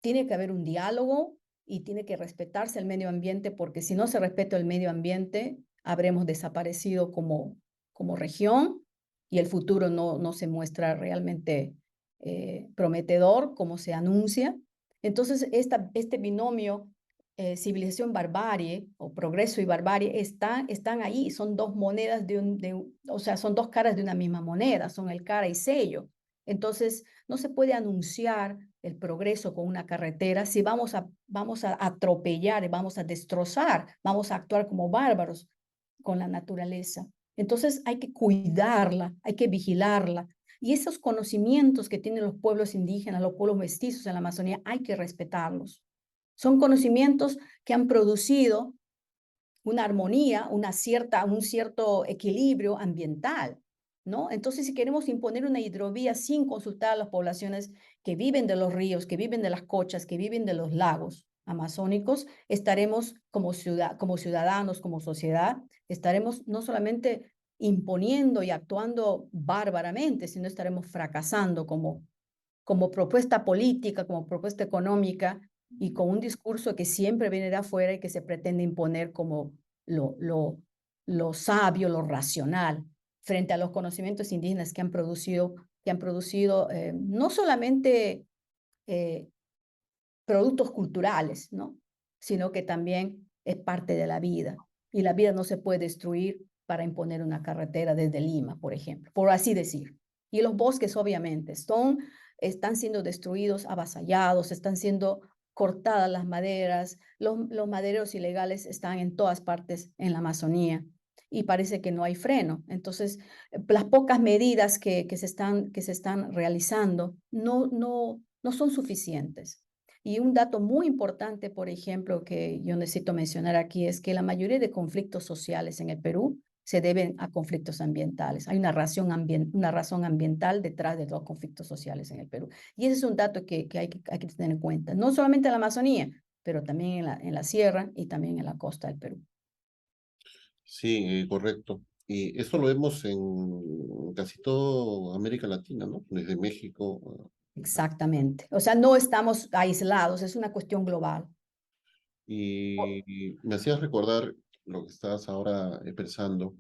Tiene que haber un diálogo y tiene que respetarse el medio ambiente, porque si no se respeta el medio ambiente, habremos desaparecido como región y el futuro no se muestra realmente prometedor como se anuncia. Entonces, este binomio civilización-barbarie o progreso y barbarie están ahí, son dos monedas o sea, son dos caras de una misma moneda, son el cara y sello. Entonces, no se puede anunciar el progreso con una carretera si vamos a atropellar, vamos a destrozar, vamos a actuar como bárbaros con la naturaleza. Entonces hay que cuidarla, hay que vigilarla. Y esos conocimientos que tienen los pueblos indígenas, los pueblos mestizos en la Amazonía, hay que respetarlos. Son conocimientos que han producido una armonía, un cierto equilibrio ambiental, ¿no? Entonces, si queremos imponer una hidrovía sin consultar a las poblaciones que viven de los ríos, que viven de las cochas, que viven de los lagos amazónicos, estaremos como ciudadanos, como sociedad, estaremos no solamente imponiendo y actuando bárbaramente, sino estaremos fracasando como propuesta política, como propuesta económica y con un discurso que siempre viene de afuera y que se pretende imponer como lo, lo, lo sabio, lo racional, frente a los conocimientos indígenas que han producido no solamente eh, productos culturales, ¿no? Sino que también es parte de la vida. Y la vida no se puede destruir para imponer una carretera desde Lima, por ejemplo, por así decir. Y los bosques, obviamente, están siendo destruidos, avasallados, están siendo cortadas las maderas, los madereros ilegales están en todas partes en la Amazonía y parece que no hay freno. Entonces, las pocas medidas que se están realizando no son suficientes. Y un dato muy importante, por ejemplo, que yo necesito mencionar aquí es que la mayoría de conflictos sociales en el Perú se deben a conflictos ambientales. Hay una razón ambiental detrás de los conflictos sociales en el Perú. Y ese es un dato que hay que tener en cuenta, no solamente en la Amazonía, pero también en la sierra y también en la costa del Perú. Sí, correcto. Y eso lo vemos en casi toda América Latina, ¿no? Desde México. Exactamente. O sea, no estamos aislados, es una cuestión global. Y me hacías recordar lo que estás ahora pensando,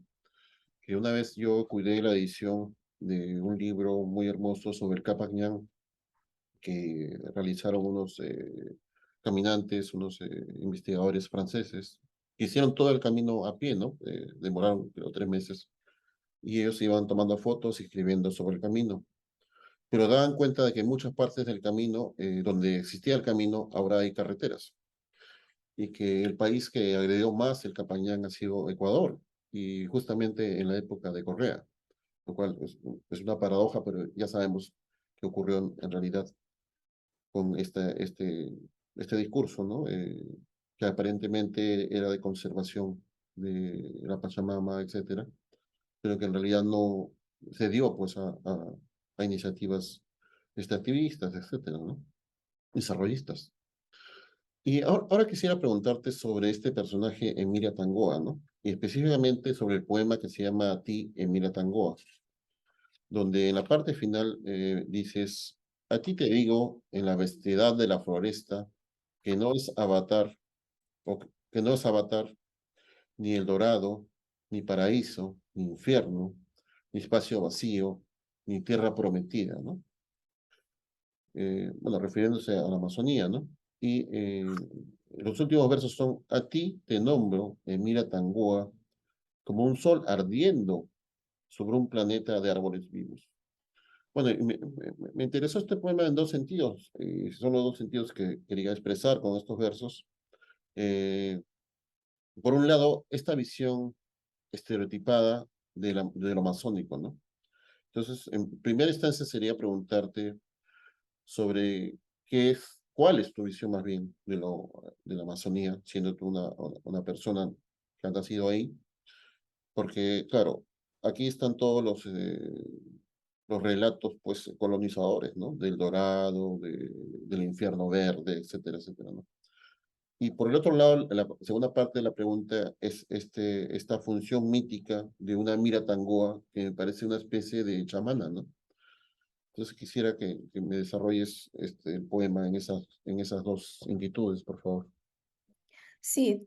que una vez yo cuidé la edición de un libro muy hermoso sobre el Capac Ñan que realizaron unos caminantes, unos investigadores franceses, que hicieron todo el camino a pie, ¿no? Demoraron creo 3 meses y ellos iban tomando fotos y escribiendo sobre el camino. pero daban cuenta de que en muchas partes del camino, donde existía el camino, ahora hay carreteras, y que el país que agredió más el Capañán ha sido Ecuador, y justamente en la época de Correa, lo cual es una paradoja, pero ya sabemos qué ocurrió en realidad con este discurso, ¿no? Que aparentemente era de conservación de la Pachamama, etcétera, pero que en realidad no se dio pues a iniciativas activistas, etcétera, ¿no? Desarrollistas. Y ahora quisiera preguntarte sobre este personaje Emilia Tangoa, ¿no? Y específicamente sobre el poema que se llama A ti, Emilia Tangoa, donde en la parte final dices, a ti te digo, en la vastedad de la floresta, que no es avatar, o que no es avatar, ni el dorado, ni paraíso, ni infierno, ni espacio vacío, ni tierra prometida, ¿no? Bueno, refiriéndose a la Amazonía, ¿no? Y los últimos versos son, a ti te nombro, Emira Tangoa, como un sol ardiendo sobre un planeta de árboles vivos. Bueno, y me interesó este poema en dos sentidos, son los dos sentidos que quería expresar con estos versos. Eh, por un lado, esta visión estereotipada de lo masónico, ¿no? Entonces, en primera instancia sería preguntarte sobre cuál es tu visión más bien de la Amazonía, siendo tú una persona que ha nacido ahí, porque, claro, aquí están todos los relatos, pues, colonizadores, ¿no? Del Dorado, del Infierno Verde, etcétera, etcétera, ¿no? Y por el otro lado, la segunda parte de la pregunta es esta función mítica de una Mira Tangoa, que me parece una especie de chamana, ¿no? Entonces quisiera que me desarrolles el poema en esas dos inquietudes, por favor. Sí,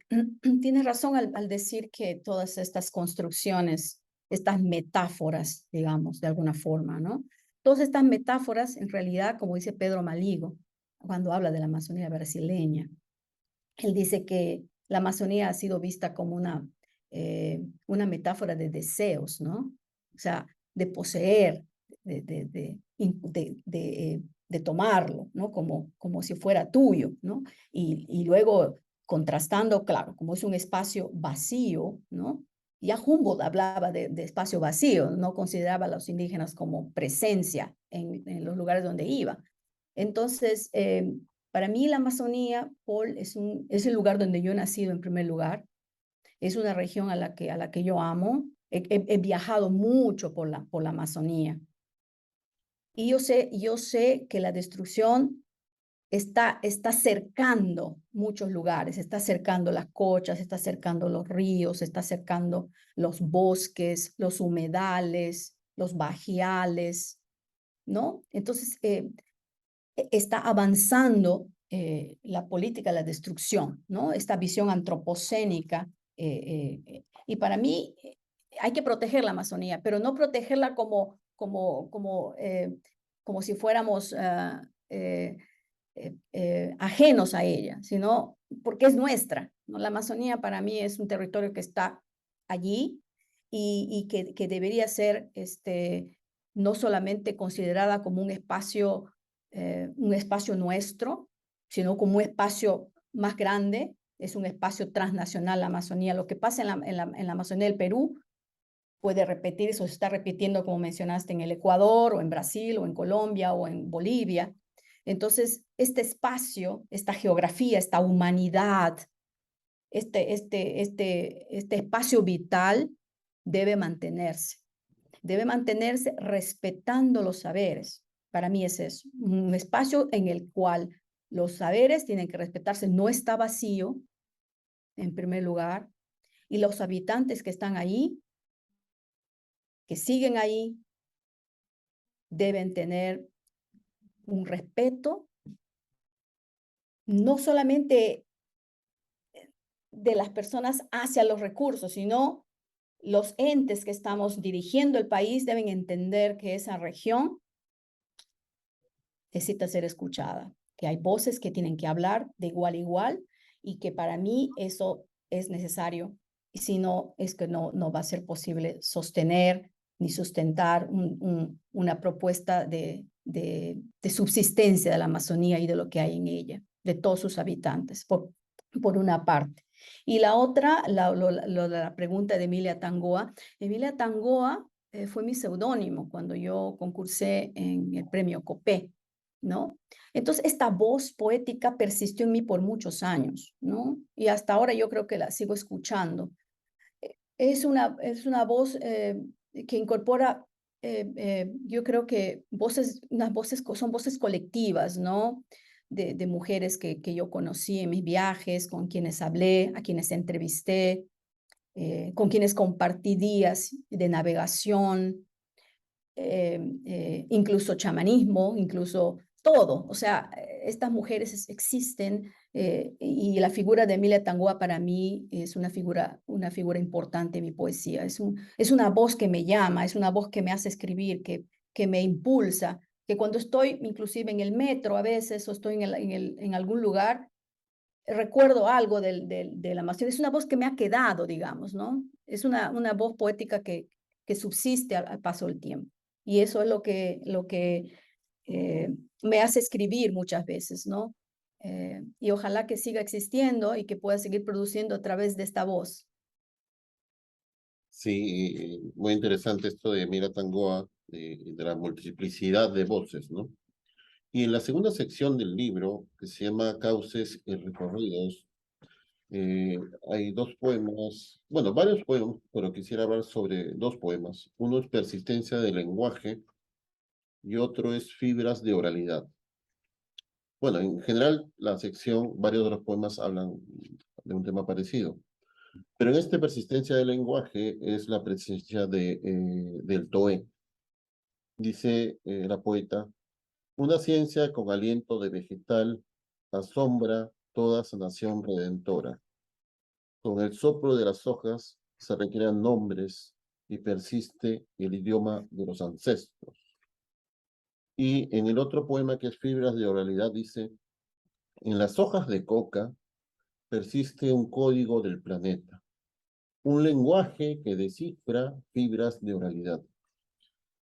tienes razón al decir que todas estas construcciones, estas metáforas, digamos, de alguna forma, ¿no? Todas estas metáforas, en realidad, como dice Pedro Maligo, cuando habla de la Amazonía brasileña, él dice que la Amazonía ha sido vista como una metáfora de deseos, ¿no? O sea, de poseer, de tomarlo, ¿no? Como si fuera tuyo, ¿no? Y luego contrastando, claro, como es un espacio vacío, ¿no? Ya Humboldt hablaba de espacio vacío, no consideraba a los indígenas como presencia en los lugares donde iba. Entonces, para mí la Amazonía, Paul, es el lugar donde yo he nacido en primer lugar. Es una región a la que yo amo. He viajado mucho por la Amazonía. Y yo sé que la destrucción está cercando muchos lugares, está cercando las cochas, está cercando los ríos, está cercando los bosques, los humedales, los bajiales, ¿no? Entonces, está avanzando la política de la destrucción, ¿no? Esta visión antropocénica. Y para mí hay que proteger la Amazonía, pero no protegerla como si fuéramos ajenos a ella, sino porque es nuestra, ¿no? La Amazonía para mí es un territorio que está allí y que debería ser no solamente considerada como un espacio nuestro, sino como un espacio más grande, es un espacio transnacional la Amazonía. Lo que pasa en la Amazonía del Perú puede repetirse o se está repitiendo, como mencionaste, en el Ecuador o en Brasil o en Colombia o en Bolivia. Entonces, este espacio, esta geografía, esta humanidad, este espacio vital debe mantenerse respetando los saberes. Para mí es eso, un espacio en el cual los saberes tienen que respetarse, no está vacío, en primer lugar, y los habitantes que están ahí, que siguen ahí, deben tener un respeto, no solamente de las personas hacia los recursos, sino los entes que estamos dirigiendo el país deben entender que esa región necesita ser escuchada, que hay voces que tienen que hablar de igual a igual y que para mí eso es necesario. Y si no, es que no va a ser posible sostener ni sustentar una propuesta de subsistencia de la Amazonía y de lo que hay en ella, de todos sus habitantes, por una parte. Y la otra, la pregunta de Emilia Tangoa. Emilia Tangoa fue mi seudónimo cuando yo concursé en el premio COPE, ¿no? Entonces, esta voz poética persistió en mí por muchos años, ¿no? Y hasta ahora yo creo que la sigo escuchando. Es una voz que incorpora, yo creo que son voces colectivas, ¿no? De mujeres que yo conocí en mis viajes, con quienes hablé, a quienes entrevisté, con quienes compartí días de navegación, incluso chamanismo, incluso todo. O sea, estas mujeres existen y la figura de Emilia Tangoa para mí es una figura importante en mi poesía. Es una voz que me llama, es una voz que me hace escribir, que me impulsa, que cuando estoy inclusive en el metro a veces o estoy en algún lugar, recuerdo algo de la Amazonía. Es una voz que me ha quedado, digamos, ¿no? Es una voz poética que subsiste al paso del tiempo. Y eso es lo que me hace escribir muchas veces, ¿no? Y ojalá que siga existiendo y que pueda seguir produciendo a través de esta voz. Sí, muy interesante esto de Mira Tangoa, de la multiplicidad de voces, ¿no? Y en la segunda sección del libro, que se llama Cauces y Recorridos, eh, hay dos poemas, bueno, varios poemas, pero quisiera hablar sobre dos poemas. Uno es Persistencia del lenguaje y otro es Fibras de oralidad. Bueno, en general, la sección, varios de los poemas hablan de un tema parecido. Pero en esta persistencia del lenguaje es la presencia del TOE. Dice la poeta, una ciencia con aliento de vegetal asombra toda sanación redentora. Con el soplo de las hojas se recrean nombres y persiste el idioma de los ancestros. Y en el otro poema que es Fibras de oralidad dice, en las hojas de coca persiste un código del planeta, un lenguaje que descifra fibras de oralidad.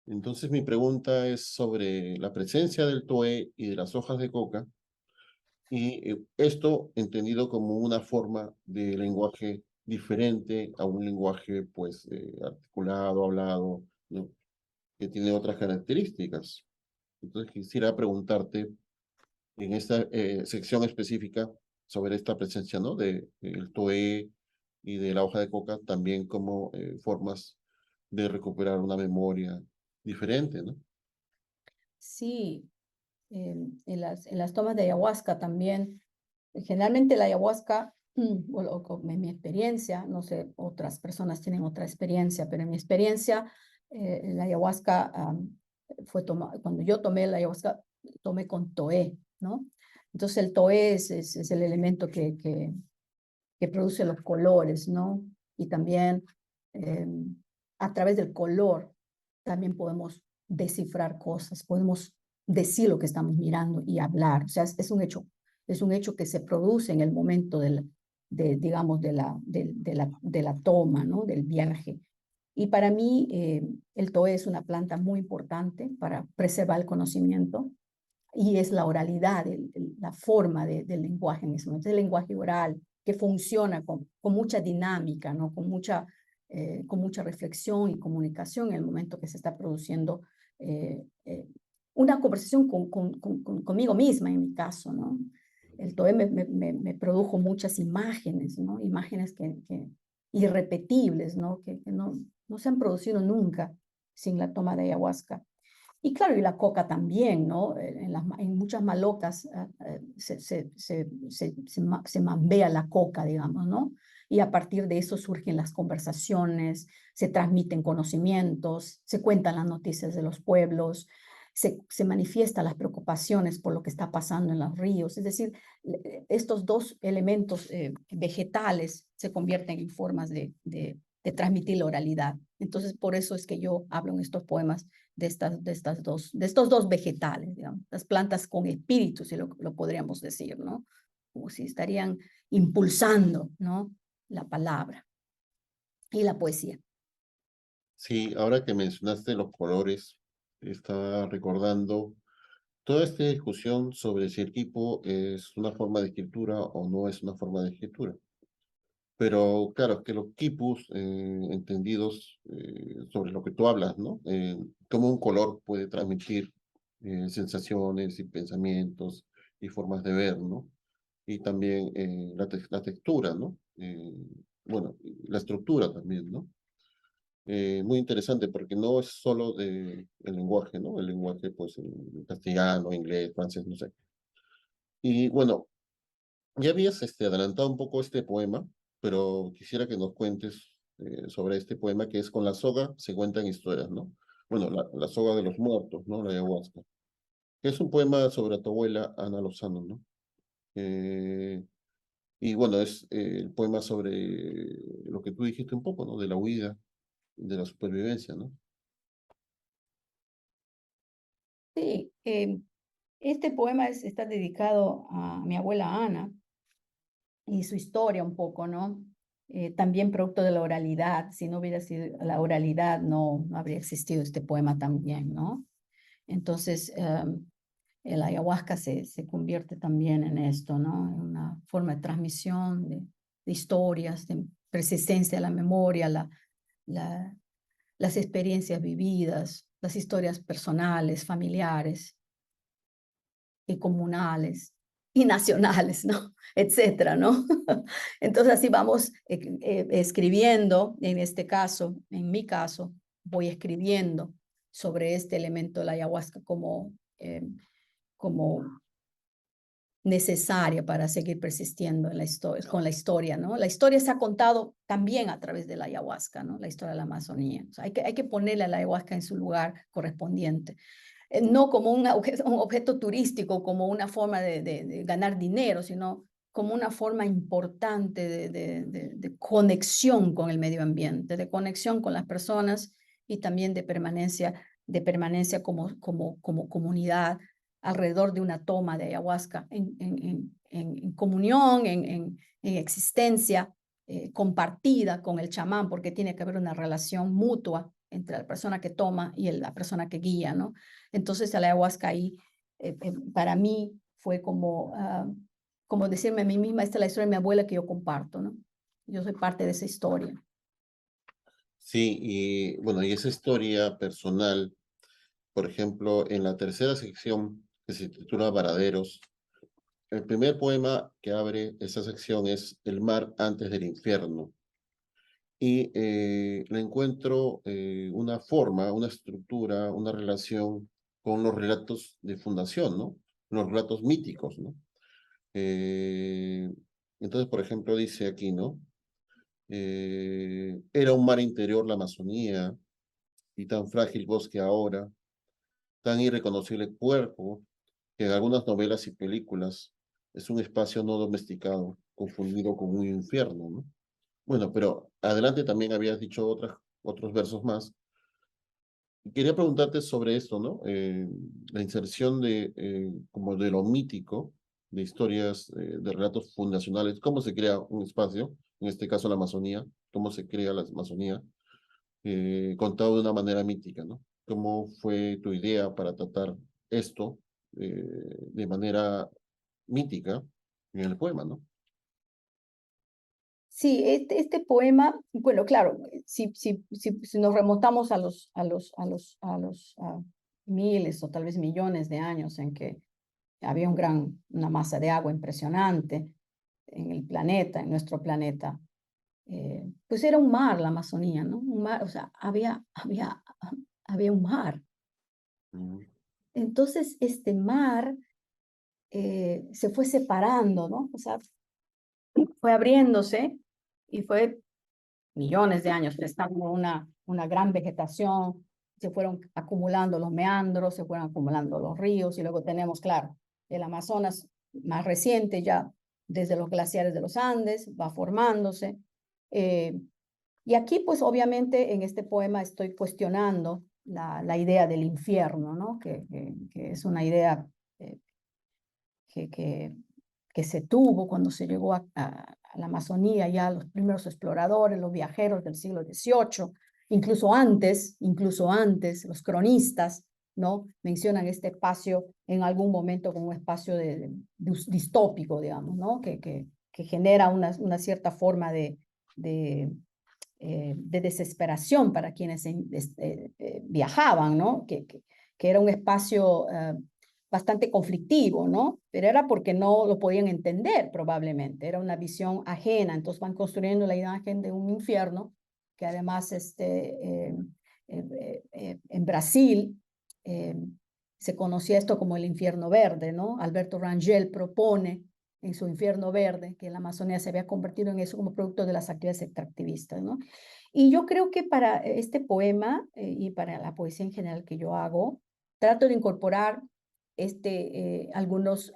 Entonces mi pregunta es sobre la presencia del TOE y de las hojas de coca, y esto entendido como una forma de lenguaje diferente a un lenguaje pues articulado, hablado, ¿no? Que tiene otras características. Entonces quisiera preguntarte en esta sección específica sobre esta presencia, ¿no? El TOE y de la hoja de coca, también como formas de recuperar una memoria diferente, ¿no? Sí, en las tomas de ayahuasca también. Generalmente la ayahuasca, en mi experiencia, no sé, otras personas tienen otra experiencia, pero en mi experiencia, la ayahuasca cuando yo tomé la ayahuasca, tomé con toé, ¿no? Entonces el toé es el elemento que produce los colores, ¿no? Y también a través del color también podemos descifrar cosas, podemos decir lo que estamos mirando y hablar. O sea, es un hecho que se produce en el momento digamos, de la toma, ¿no? Del viaje. Y para mí, el toé es una planta muy importante para preservar el conocimiento y es la oralidad, la forma del lenguaje en ese momento, el lenguaje oral que funciona con mucha dinámica, ¿no? Con mucha reflexión y comunicación en el momento que se está produciendo una conversación conmigo misma, en mi caso, ¿no? El TOE me produjo muchas imágenes, ¿no? Imágenes irrepetibles, ¿no? Que no se han producido nunca sin la toma de ayahuasca. Y claro, y la coca también, ¿no? En muchas malocas se mambea la coca, digamos, ¿no? Y a partir de eso surgen las conversaciones, se transmiten conocimientos, se cuentan las noticias de los pueblos, se manifiestan las preocupaciones por lo que está pasando en los ríos. Es decir, estos dos elementos vegetales se convierten en formas de transmitir la oralidad. Entonces, por eso es que yo hablo en estos poemas de estos dos vegetales, digamos, las plantas con espíritu, si lo podríamos decir, ¿no? Como si estarían impulsando, ¿no? La palabra y la poesía. Sí, ahora que mencionaste los colores, estaba recordando toda esta discusión sobre si el quipu es una forma de escritura o no es una forma de escritura. Pero claro, es que los quipus, entendidos sobre lo que tú hablas, ¿no? Cómo un color puede transmitir sensaciones y pensamientos y formas de ver, ¿no? Y también la textura, ¿no? Bueno, y la estructura también, ¿no? Muy interesante porque no es solo de el lenguaje, ¿no? El lenguaje, pues, en castellano, inglés, francés, no sé. Y bueno, ya habías adelantado un poco este poema, pero quisiera que nos cuentes sobre este poema que es Con la soga se cuentan historias, ¿no? Bueno, la soga de los muertos, ¿no? La ayahuasca. Es un poema sobre tu abuela Ana Lozano, ¿no? Eh, y bueno, es el poema sobre lo que tú dijiste un poco, ¿no? De la huida, de la supervivencia, ¿no? Sí, este poema está dedicado a mi abuela Ana y su historia un poco, ¿no? También producto de la oralidad. Si no hubiera sido la oralidad, no habría existido este poema también, ¿no? Entonces, el ayahuasca se convierte también en esto, ¿no? En una forma de transmisión de historias, de persistencia de la memoria, las experiencias vividas, las historias personales, familiares y comunales y nacionales, ¿no? Etcétera, ¿no? Entonces así vamos escribiendo, en este caso, en mi caso, voy escribiendo sobre este elemento de la ayahuasca como necesaria para seguir persistiendo en la historia, con la historia, ¿no? La historia se ha contado también a través de la ayahuasca, ¿no? La historia de la Amazonía. O sea, hay que ponerle a la ayahuasca en su lugar correspondiente. No como un objeto turístico, como una forma de ganar dinero, sino como una forma importante de conexión con el medio ambiente, de conexión con las personas y también de permanencia como comunidad alrededor de una toma de ayahuasca en comunión, en existencia compartida con el chamán, porque tiene que haber una relación mutua entre la persona que toma y la persona que guía, ¿no? Entonces la ayahuasca ahí para mí fue como decirme a mí misma, esta es la historia de mi abuela que yo comparto, ¿no? Yo soy parte de esa historia. Sí, y bueno, y esa historia personal, por ejemplo, en la tercera sección que se titula Varaderos, el primer poema que abre esa sección es El mar antes del infierno. Y le encuentro una forma, una estructura, una relación con los relatos de fundación, ¿no? Los relatos míticos, ¿no? Eh, entonces, por ejemplo, dice aquí, ¿no? Era un mar interior la Amazonía y tan frágil bosque ahora, tan irreconocible cuerpo que en algunas novelas y películas es un espacio no domesticado, confundido con un infierno, ¿no? Bueno, pero adelante también habías dicho otros versos más. Quería preguntarte sobre esto, ¿no? La inserción como de lo mítico, de historias, de relatos fundacionales, cómo se crea un espacio, en este caso la Amazonía, cómo se crea la Amazonía, contado de una manera mítica, ¿no? ¿Cómo fue tu idea para tratar esto de manera mítica en el poema, ¿no? Sí, este poema, bueno, claro, si nos remontamos a los miles o tal vez millones de años en que había una masa de agua impresionante en el planeta, en nuestro planeta, pues era un mar la Amazonía, ¿no? Un mar, o sea, había un mar. Mm, Entonces, este mar se fue separando, ¿no? O sea, fue abriéndose y fue millones de años prestando una gran vegetación, se fueron acumulando los meandros, se fueron acumulando los ríos y luego tenemos, claro, el Amazonas más reciente ya desde los glaciares de los Andes, va formándose. Y aquí, pues obviamente en este poema estoy cuestionando la idea del infierno, ¿no? Que es una idea eh, que, que, que se tuvo cuando se llegó a la Amazonía, ya los primeros exploradores, los viajeros del siglo XVIII, incluso antes, los cronistas ¿no? Mencionan este espacio en algún momento como un espacio distópico, digamos, ¿no? Que genera una cierta forma de desesperación para quienes viajaban, ¿no? Que era un espacio bastante conflictivo, ¿no? Pero era porque no lo podían entender probablemente, era una visión ajena, entonces van construyendo la imagen de un infierno, que además en Brasil se conocía esto como el infierno verde, ¿no? Alberto Rangel propone en su infierno verde, que la Amazonía se había convertido en eso como producto de las actividades extractivistas, ¿no? Y yo creo que para este poema y para la poesía en general que yo hago, trato de incorporar algunas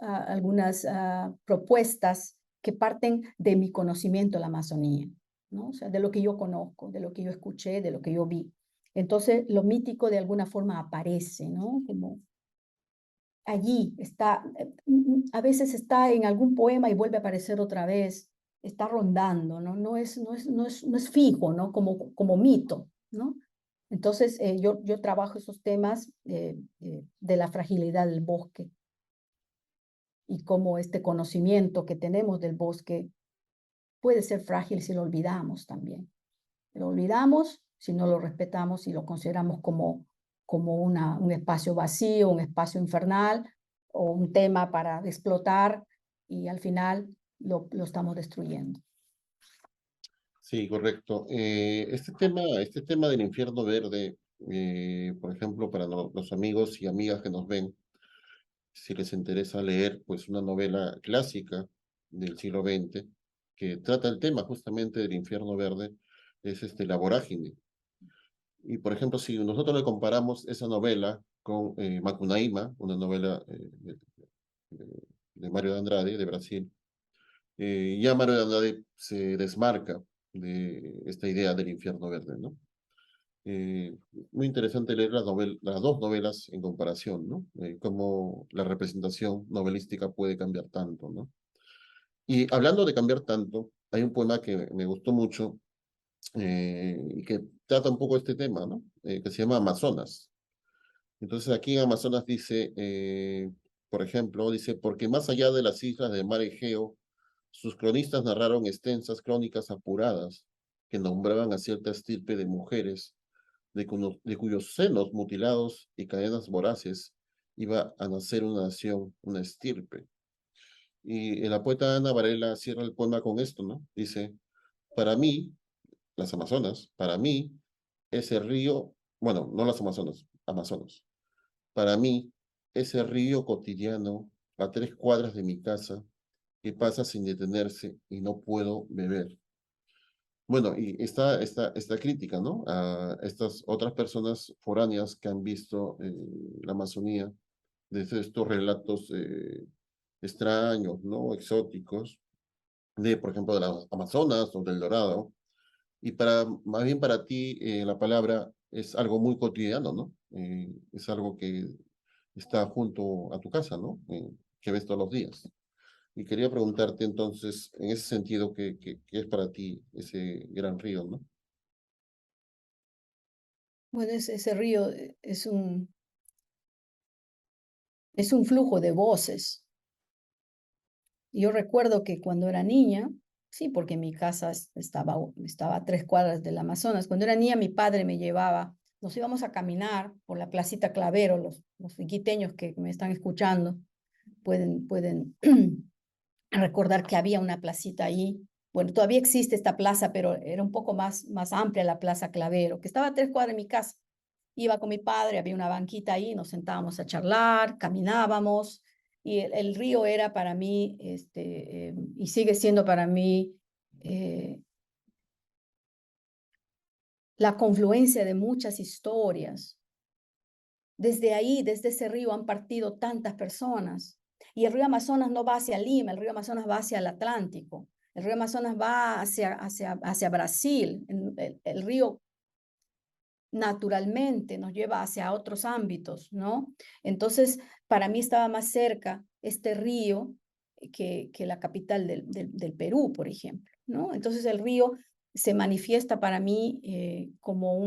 propuestas que parten de mi conocimiento de la Amazonía, ¿no? O sea, de lo que yo conozco, de lo que yo escuché, de lo que yo vi. Entonces, lo mítico de alguna forma aparece, ¿no? Como allí está, a veces está en algún poema y vuelve a aparecer otra vez, está rondando, ¿no? No es fijo, ¿no? Como mito, ¿no? Entonces, yo trabajo esos temas de la fragilidad del bosque y cómo este conocimiento que tenemos del bosque puede ser frágil si lo olvidamos también. Lo olvidamos si no lo respetamos y lo consideramos como un espacio vacío, un espacio infernal o un tema para explotar y al final lo estamos destruyendo. Sí, correcto. Este tema del infierno verde, por ejemplo, para los amigos y amigas que nos ven, si les interesa leer, pues una novela clásica del siglo XX que trata el tema justamente del infierno verde, es La Vorágine. Y, por ejemplo, si nosotros le comparamos esa novela con Macunaíma, una novela de Mário de Andrade, de Brasil, ya Mário de Andrade se desmarca de esta idea del infierno verde, ¿no? Muy interesante leer las dos novelas en comparación, ¿no? Cómo la representación novelística puede cambiar tanto, ¿no? Y hablando de cambiar tanto, hay un poema que me gustó mucho y que trata un poco este tema, ¿no? Que se llama Amazonas. Entonces aquí en Amazonas dice, por ejemplo, dice, porque más allá de las islas del mar Egeo, sus cronistas narraron extensas crónicas apuradas que nombraban a cierta estirpe de mujeres de cuyos senos mutilados y cadenas voraces iba a nacer una nación, una estirpe. Y la poeta Ana Varela cierra el poema con esto, ¿no? Dice, para mí, las Amazonas, para mí, ese río, bueno, no las Amazonas, Amazonas, para mí, ese río cotidiano a 3 cuadras de mi casa que pasa sin detenerse y no puedo beber. Bueno, y esta crítica, ¿no? A estas otras personas foráneas que han visto la Amazonía desde estos relatos extraños, ¿no? Exóticos, de, por ejemplo, de las Amazonas o del Dorado. Y más bien para ti, la palabra es algo muy cotidiano, ¿no? Es algo que está junto a tu casa, ¿no? Que ves todos los días. Y quería preguntarte entonces, en ese sentido, ¿qué es para ti ese gran río, ¿no? Bueno, ese río es un flujo de voces. Yo recuerdo que cuando era niña, sí, porque mi casa estaba a 3 cuadras del Amazonas, cuando era niña mi padre me llevaba, nos íbamos a caminar por la Placita Clavero, los iquiteños que me están escuchando pueden recordar que había una placita ahí. Bueno, todavía existe esta plaza, pero era un poco más amplia la Plaza Clavero, que estaba a 3 cuadras de mi casa. Iba con mi padre, había una banquita ahí, nos sentábamos a charlar, caminábamos, y el río era para mí, y sigue siendo para mí, la confluencia de muchas historias. Desde ahí, desde ese río han partido tantas personas. Y el río Amazonas no va hacia Lima, el río Amazonas va hacia el Atlántico, el río Amazonas va hacia Brasil, el río naturalmente nos lleva hacia otros ámbitos, ¿no? Entonces, para mí estaba más cerca este río que la capital del Perú, por ejemplo, ¿no? Entonces, el río se manifiesta para mí como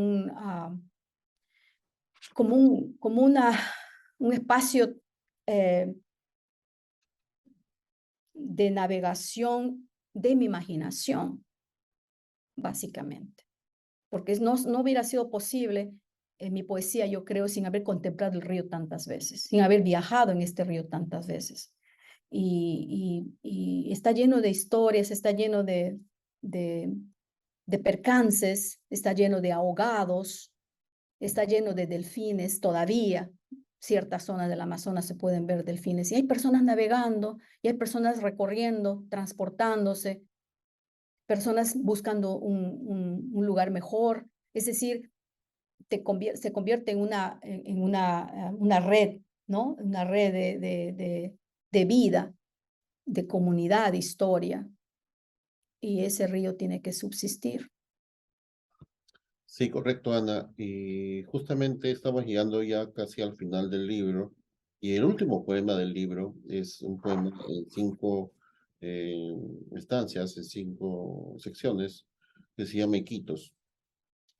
como un espacio de navegación de mi imaginación, básicamente. Porque no hubiera sido posible en mi poesía, yo creo, sin haber contemplado el río tantas veces, sin haber viajado en este río tantas veces. Y está lleno de historias, está lleno de percances, está lleno de ahogados, está lleno de delfines todavía. Ciertas zonas del Amazonas se pueden ver delfines y hay personas navegando y hay personas recorriendo, transportándose, personas buscando un lugar mejor. Es decir, se convierte en una red, ¿no? Una red de vida, de comunidad, de historia. Y ese río tiene que subsistir. Sí, correcto, Ana. Y justamente estamos llegando ya casi al final del libro. Y el último poema del libro es un poema en 5 estancias, en 5 secciones, que se llama Iquitos.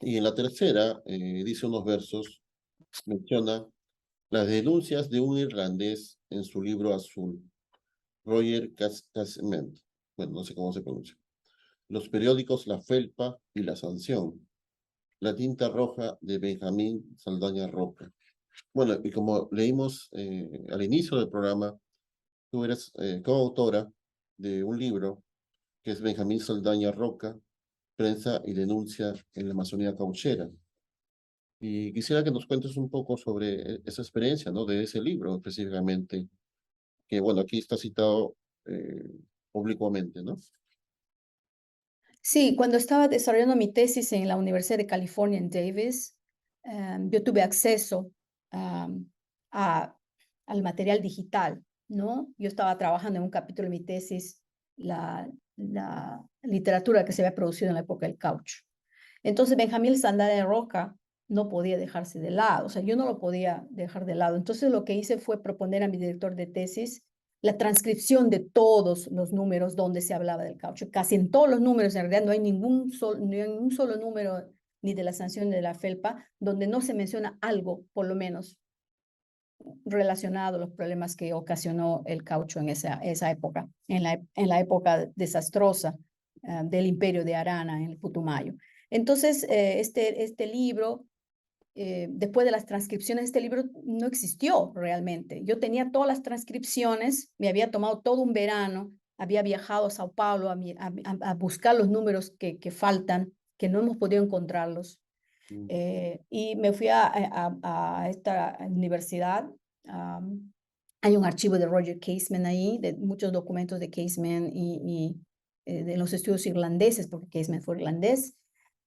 Y en la tercera dice unos versos, menciona las denuncias de un irlandés en su libro azul, Roger Casement. Bueno, no sé cómo se pronuncia. Los periódicos La Felpa y La Sanción. La tinta roja de Benjamín Saldaña Roca. Bueno, y como leímos al inicio del programa, tú eres coautora de un libro que es Benjamín Saldaña Roca, Prensa y Denuncia en la Amazonía Cauchera. Y quisiera que nos cuentes un poco sobre esa experiencia, ¿no? De ese libro específicamente, que bueno, aquí está citado eh, públicamente, ¿no? Sí, cuando estaba desarrollando mi tesis en la Universidad de California en Davis, yo tuve acceso am, a, al material digital, ¿no? Yo estaba trabajando en un capítulo de mi tesis, la literatura que se había producido en la época del caucho. Entonces, Benjamín Sandana de Roca no podía dejarse de lado, o sea, yo no lo podía dejar de lado. Entonces, lo que hice fue proponer a mi director de tesis la transcripción de todos los números donde se hablaba del caucho. Casi en todos los números, en realidad, no hay ningún solo número ni de la sanción ni de la felpa donde no se menciona algo, por lo menos, relacionado a los problemas que ocasionó el caucho en esa época, en la época desastrosa del imperio de Arana en el Putumayo. Entonces, este libro, después de las transcripciones, este libro no existió realmente. Yo tenía todas las transcripciones, me había tomado todo un verano, había viajado a Sao Paulo a buscar los números que faltan, que no hemos podido encontrarlos. Y me fui a esta universidad. Hay un archivo de Roger Casement ahí, de muchos documentos de Casement y de los estudios irlandeses, porque Casement fue irlandés,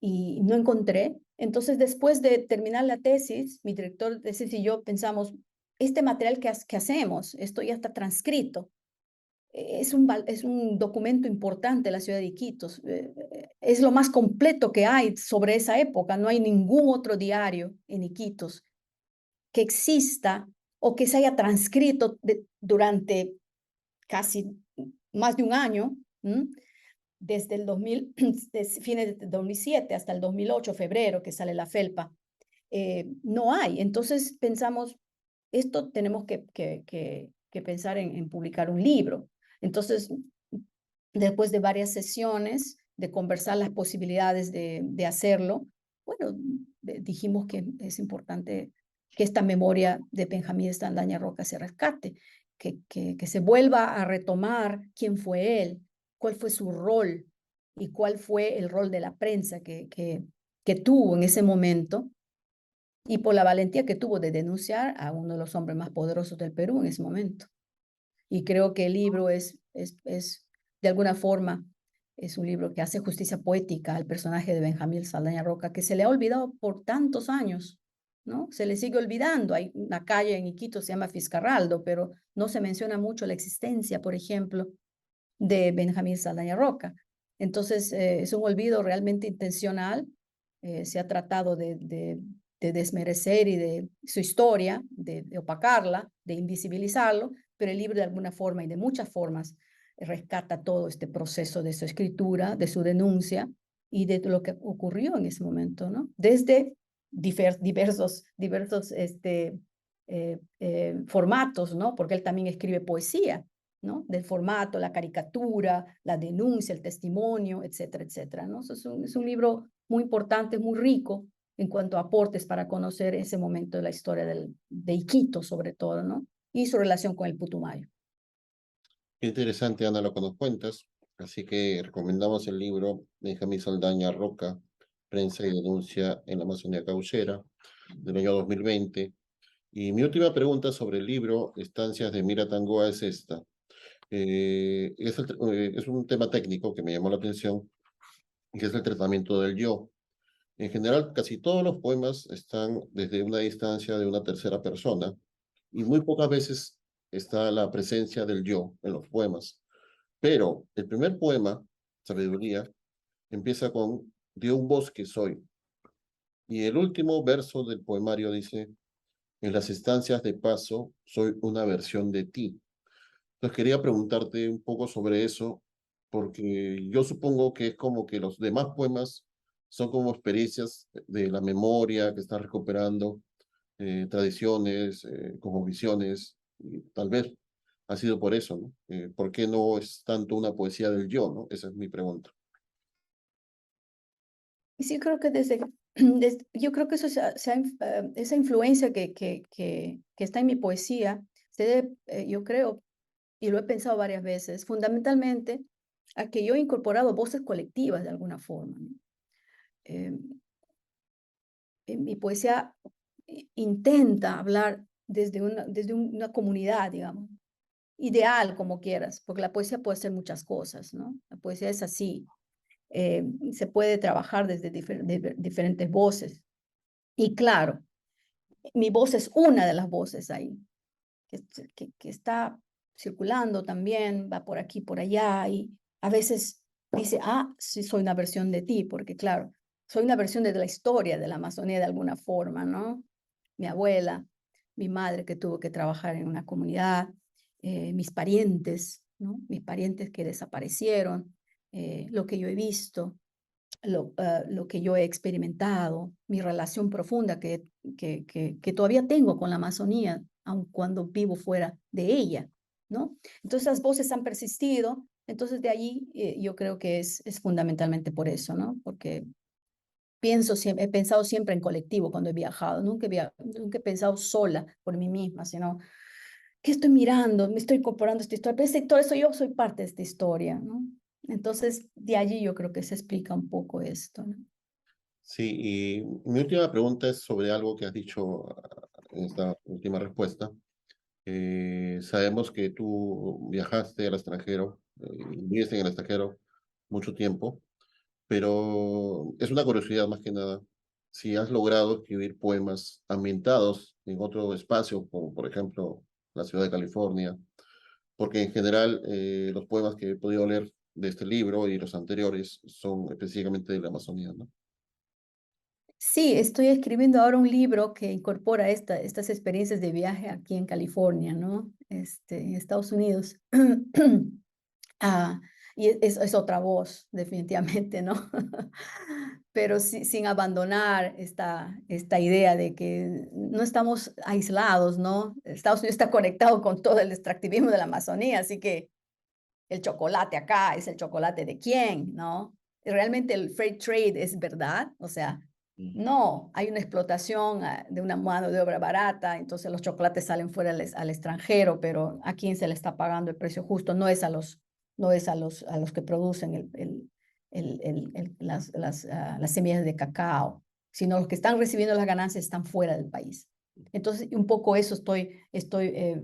y no encontré. Entonces, después de terminar la tesis, mi director de tesis y yo pensamos, este material que hacemos, esto ya está transcrito, es un documento importante de la ciudad de Iquitos. Es lo más completo que hay sobre esa época. No hay ningún otro diario en Iquitos que exista o que se haya transcrito durante casi más de un año, desde el 2000, desde fines de 2007 hasta el 2008, febrero, que sale la felpa. No hay. Entonces pensamos, esto tenemos que pensar en publicar un libro. Entonces, después de varias sesiones, de conversar las posibilidades de hacerlo, bueno, dijimos que es importante que esta memoria de Benjamín Saldaña Roca se rescate, que se vuelva a retomar quién fue él, cuál fue su rol y cuál fue el rol de la prensa que tuvo en ese momento y por la valentía que tuvo de denunciar a uno de los hombres más poderosos del Perú en ese momento. Y creo que el libro es de alguna forma, es un libro que hace justicia poética al personaje de Benjamín Saldaña Roca, que se le ha olvidado por tantos años, ¿no? Se le sigue olvidando. Hay una calle en Iquitos, se llama Fiscarraldo, pero no se menciona mucho la existencia, por ejemplo, de Benjamín Saldaña Roca. Entonces, es un olvido realmente intencional. Se ha tratado de desmerecer y de su historia, de opacarla, de invisibilizarlo, pero el libro de alguna forma y de muchas formas rescata todo este proceso de su escritura, de su denuncia y de lo que ocurrió en ese momento, ¿no? Desde diversos formatos, ¿no? Porque él también escribe poesía, ¿no? Del formato, la caricatura, la denuncia, el testimonio, etcétera, etcétera, ¿no? Eso es un libro muy importante, muy rico en cuanto a aportes para conocer ese momento de la historia de Iquitos, sobre todo, ¿no? Y su relación con el Putumayo. Qué interesante, Ana, lo que nos cuentas. Así que recomendamos el libro de Benjamín Saldaña Roca, Prensa y Denuncia en la Amazonía Cauchera, del año 2020. Y mi última pregunta sobre el libro Estancias de Mira Tangoa es esta. Es un tema técnico que me llamó la atención, que es el tratamiento del yo. En general, casi todos los poemas están desde una distancia de una tercera persona y muy pocas veces está la presencia del yo en los poemas. Pero el primer poema, Sabiduría, empieza con de un bosque soy. Y el último verso del poemario dice, en las estancias de paso soy una versión de ti. Entonces quería preguntarte un poco sobre eso, porque yo supongo que es como que los demás poemas son como experiencias de la memoria que estás recuperando, tradiciones, como visiones, y tal vez ha sido por eso, ¿no? ¿Por qué no es tanto una poesía del yo, ¿no? Esa es mi pregunta. Y sí, creo que yo creo que eso esa influencia que está en mi poesía se debe, yo creo, y lo he pensado varias veces, fundamentalmente a que yo he incorporado voces colectivas de alguna forma, ¿no? Mi poesía intenta hablar desde una comunidad, digamos, ideal como quieras, porque la poesía puede ser muchas cosas, ¿no? La poesía es así, se puede trabajar desde diferentes voces. Y claro, mi voz es una de las voces ahí, que está circulando también, va por aquí, por allá, y a veces dice, ah, sí, soy una versión de ti, porque claro, soy una versión de la historia de la Amazonía de alguna forma, ¿no? Mi abuela, mi madre que tuvo que trabajar en una comunidad, mis parientes, ¿no? Mis parientes que desaparecieron, lo que yo he visto, lo que yo he experimentado, mi relación profunda que todavía tengo con la Amazonía, aun cuando vivo fuera de ella, ¿no? Entonces esas voces han persistido, entonces de allí yo creo que es fundamentalmente por eso, ¿no? Porque he pensado siempre en colectivo cuando he viajado, nunca he pensado sola por mí misma, sino ¿qué estoy mirando? Me estoy incorporando a esta historia, pero todo eso yo soy parte de esta historia, ¿no? Entonces, de allí yo creo que se explica un poco esto, ¿no? Sí, y mi última pregunta es sobre algo que has dicho en esta última respuesta. Sabemos que tú viajaste al extranjero, viviste en el extranjero mucho tiempo, pero es una curiosidad más que nada si has logrado escribir poemas ambientados en otro espacio, como por ejemplo la ciudad de California, porque en general los poemas que he podido leer de este libro y los anteriores son específicamente de la Amazonía, ¿no? Sí, estoy escribiendo ahora un libro que incorpora estas experiencias de viaje aquí en California, ¿no? En Estados Unidos. Ah, y es otra voz, definitivamente, ¿no? Pero sin abandonar esta idea de que no estamos aislados, ¿no? Estados Unidos está conectado con todo el extractivismo de la Amazonía, así que el chocolate acá es el chocolate de quién, ¿no? ¿Realmente el free trade es verdad? O sea, Mm. no, hay una explotación de una mano de obra barata, entonces los chocolates salen fuera al extranjero, pero ¿a quién se le está pagando el precio justo? No es a los que producen las semillas de cacao, sino los que están recibiendo las ganancias están fuera del país. Entonces, un poco eso estoy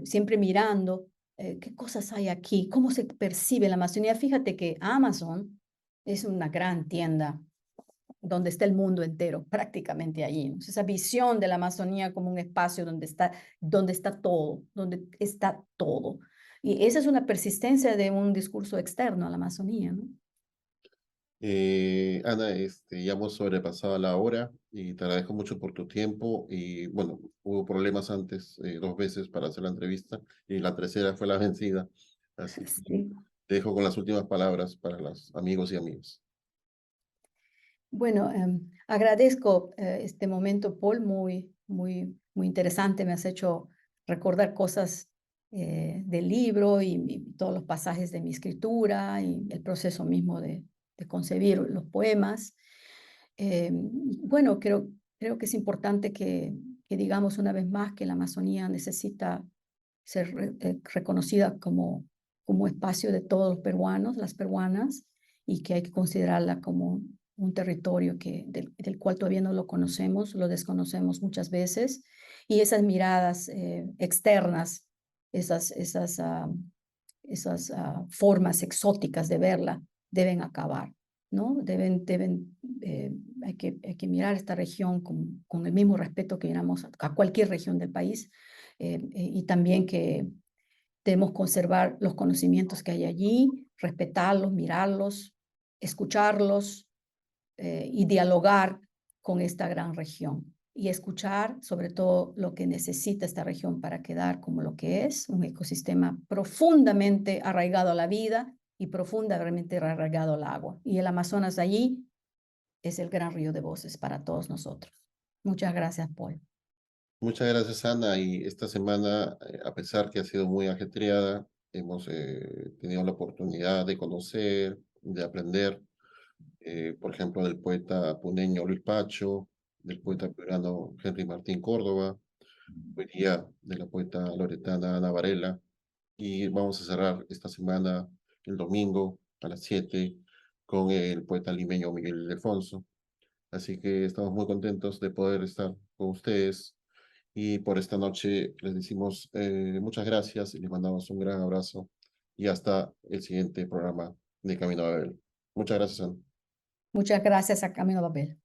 siempre mirando qué cosas hay aquí, cómo se percibe la Amazonía. Fíjate que Amazon es una gran tienda donde está el mundo entero, prácticamente allí, ¿no? Esa visión de la Amazonía como un espacio donde está todo, donde está todo. Y esa es una persistencia de un discurso externo a la Amazonía, ¿no? Ana, ya hemos sobrepasado la hora y te agradezco mucho por tu tiempo. Y bueno, hubo problemas antes, 2 veces para hacer la entrevista y la tercera fue la vencida. Así que Sí. te dejo con las últimas palabras para los amigos y amigas. Bueno, Agradezco este momento, Paul, muy interesante. Me has hecho recordar cosas del libro y todos los pasajes de mi escritura y el proceso mismo de concebir los poemas. Bueno, creo que es importante que digamos una vez más que la Amazonía necesita ser reconocida como espacio de todos los peruanos, las peruanas, y que hay que considerarla como un territorio del cual todavía no lo conocemos, lo desconocemos muchas veces, y esas miradas externas, esas formas exóticas de verla, deben acabar, ¿no? Hay que mirar esta región con el mismo respeto que miramos a cualquier región del país, y también que debemos conservar los conocimientos que hay allí, respetarlos, mirarlos, escucharlos y dialogar con esta gran región. Y escuchar sobre todo lo que necesita esta región para quedar como lo que es, un ecosistema profundamente arraigado a la vida y profundamente arraigado al agua. Y el Amazonas allí es el gran río de voces para todos nosotros. Muchas gracias, Paul. Muchas gracias, Ana. Y esta semana, a pesar que ha sido muy ajetreada, hemos tenido la oportunidad de conocer, de aprender, por ejemplo, del poeta puneño Luis Pacho, del poeta peruano Henry Martín Córdoba, hoy día de la poeta loretana Ana Varela. Y vamos a cerrar esta semana, el domingo, a las 7, con el poeta limeño Miguel Ildefonso. Así que estamos muy contentos de poder estar con ustedes y por esta noche les decimos muchas gracias y les mandamos un gran abrazo y hasta el siguiente programa de Camino a Babel. Muchas gracias, Ana. Muchas gracias a Camino Babel.